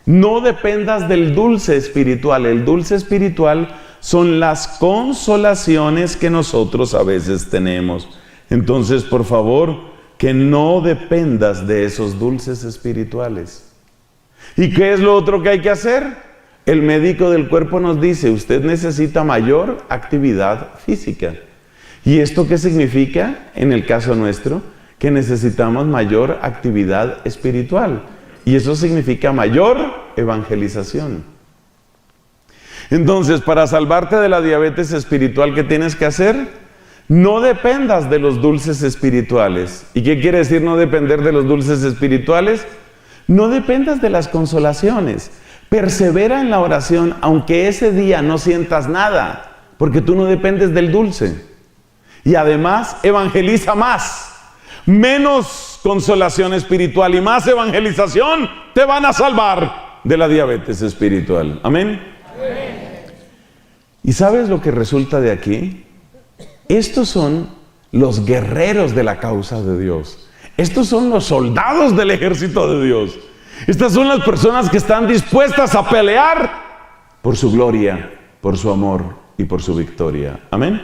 No dependas del dulce espiritual. El dulce espiritual son las consolaciones que nosotros a veces tenemos. Entonces, por favor, que no dependas de esos dulces espirituales. ¿Y qué es lo otro que hay que hacer? El médico del cuerpo nos dice, usted necesita mayor actividad física. ¿Y esto qué significa? En el caso nuestro, que necesitamos mayor actividad espiritual. Y eso significa mayor evangelización. Entonces, para salvarte de la diabetes espiritual, ¿qué tienes que hacer? No dependas de los dulces espirituales. ¿Y qué quiere decir no depender de los dulces espirituales? No dependas de las consolaciones. Persevera en la oración, aunque ese día no sientas nada, porque tú no dependes del dulce. Y además, evangeliza más. Menos consolación espiritual y más evangelización te van a salvar de la diabetes espiritual. Amén. ¿Y sabes lo que resulta de aquí? Estos son los guerreros de la causa de Dios. Estos son los soldados del ejército de Dios. Estas son las personas que están dispuestas a pelear por su gloria, por su amor y por su victoria. Amén.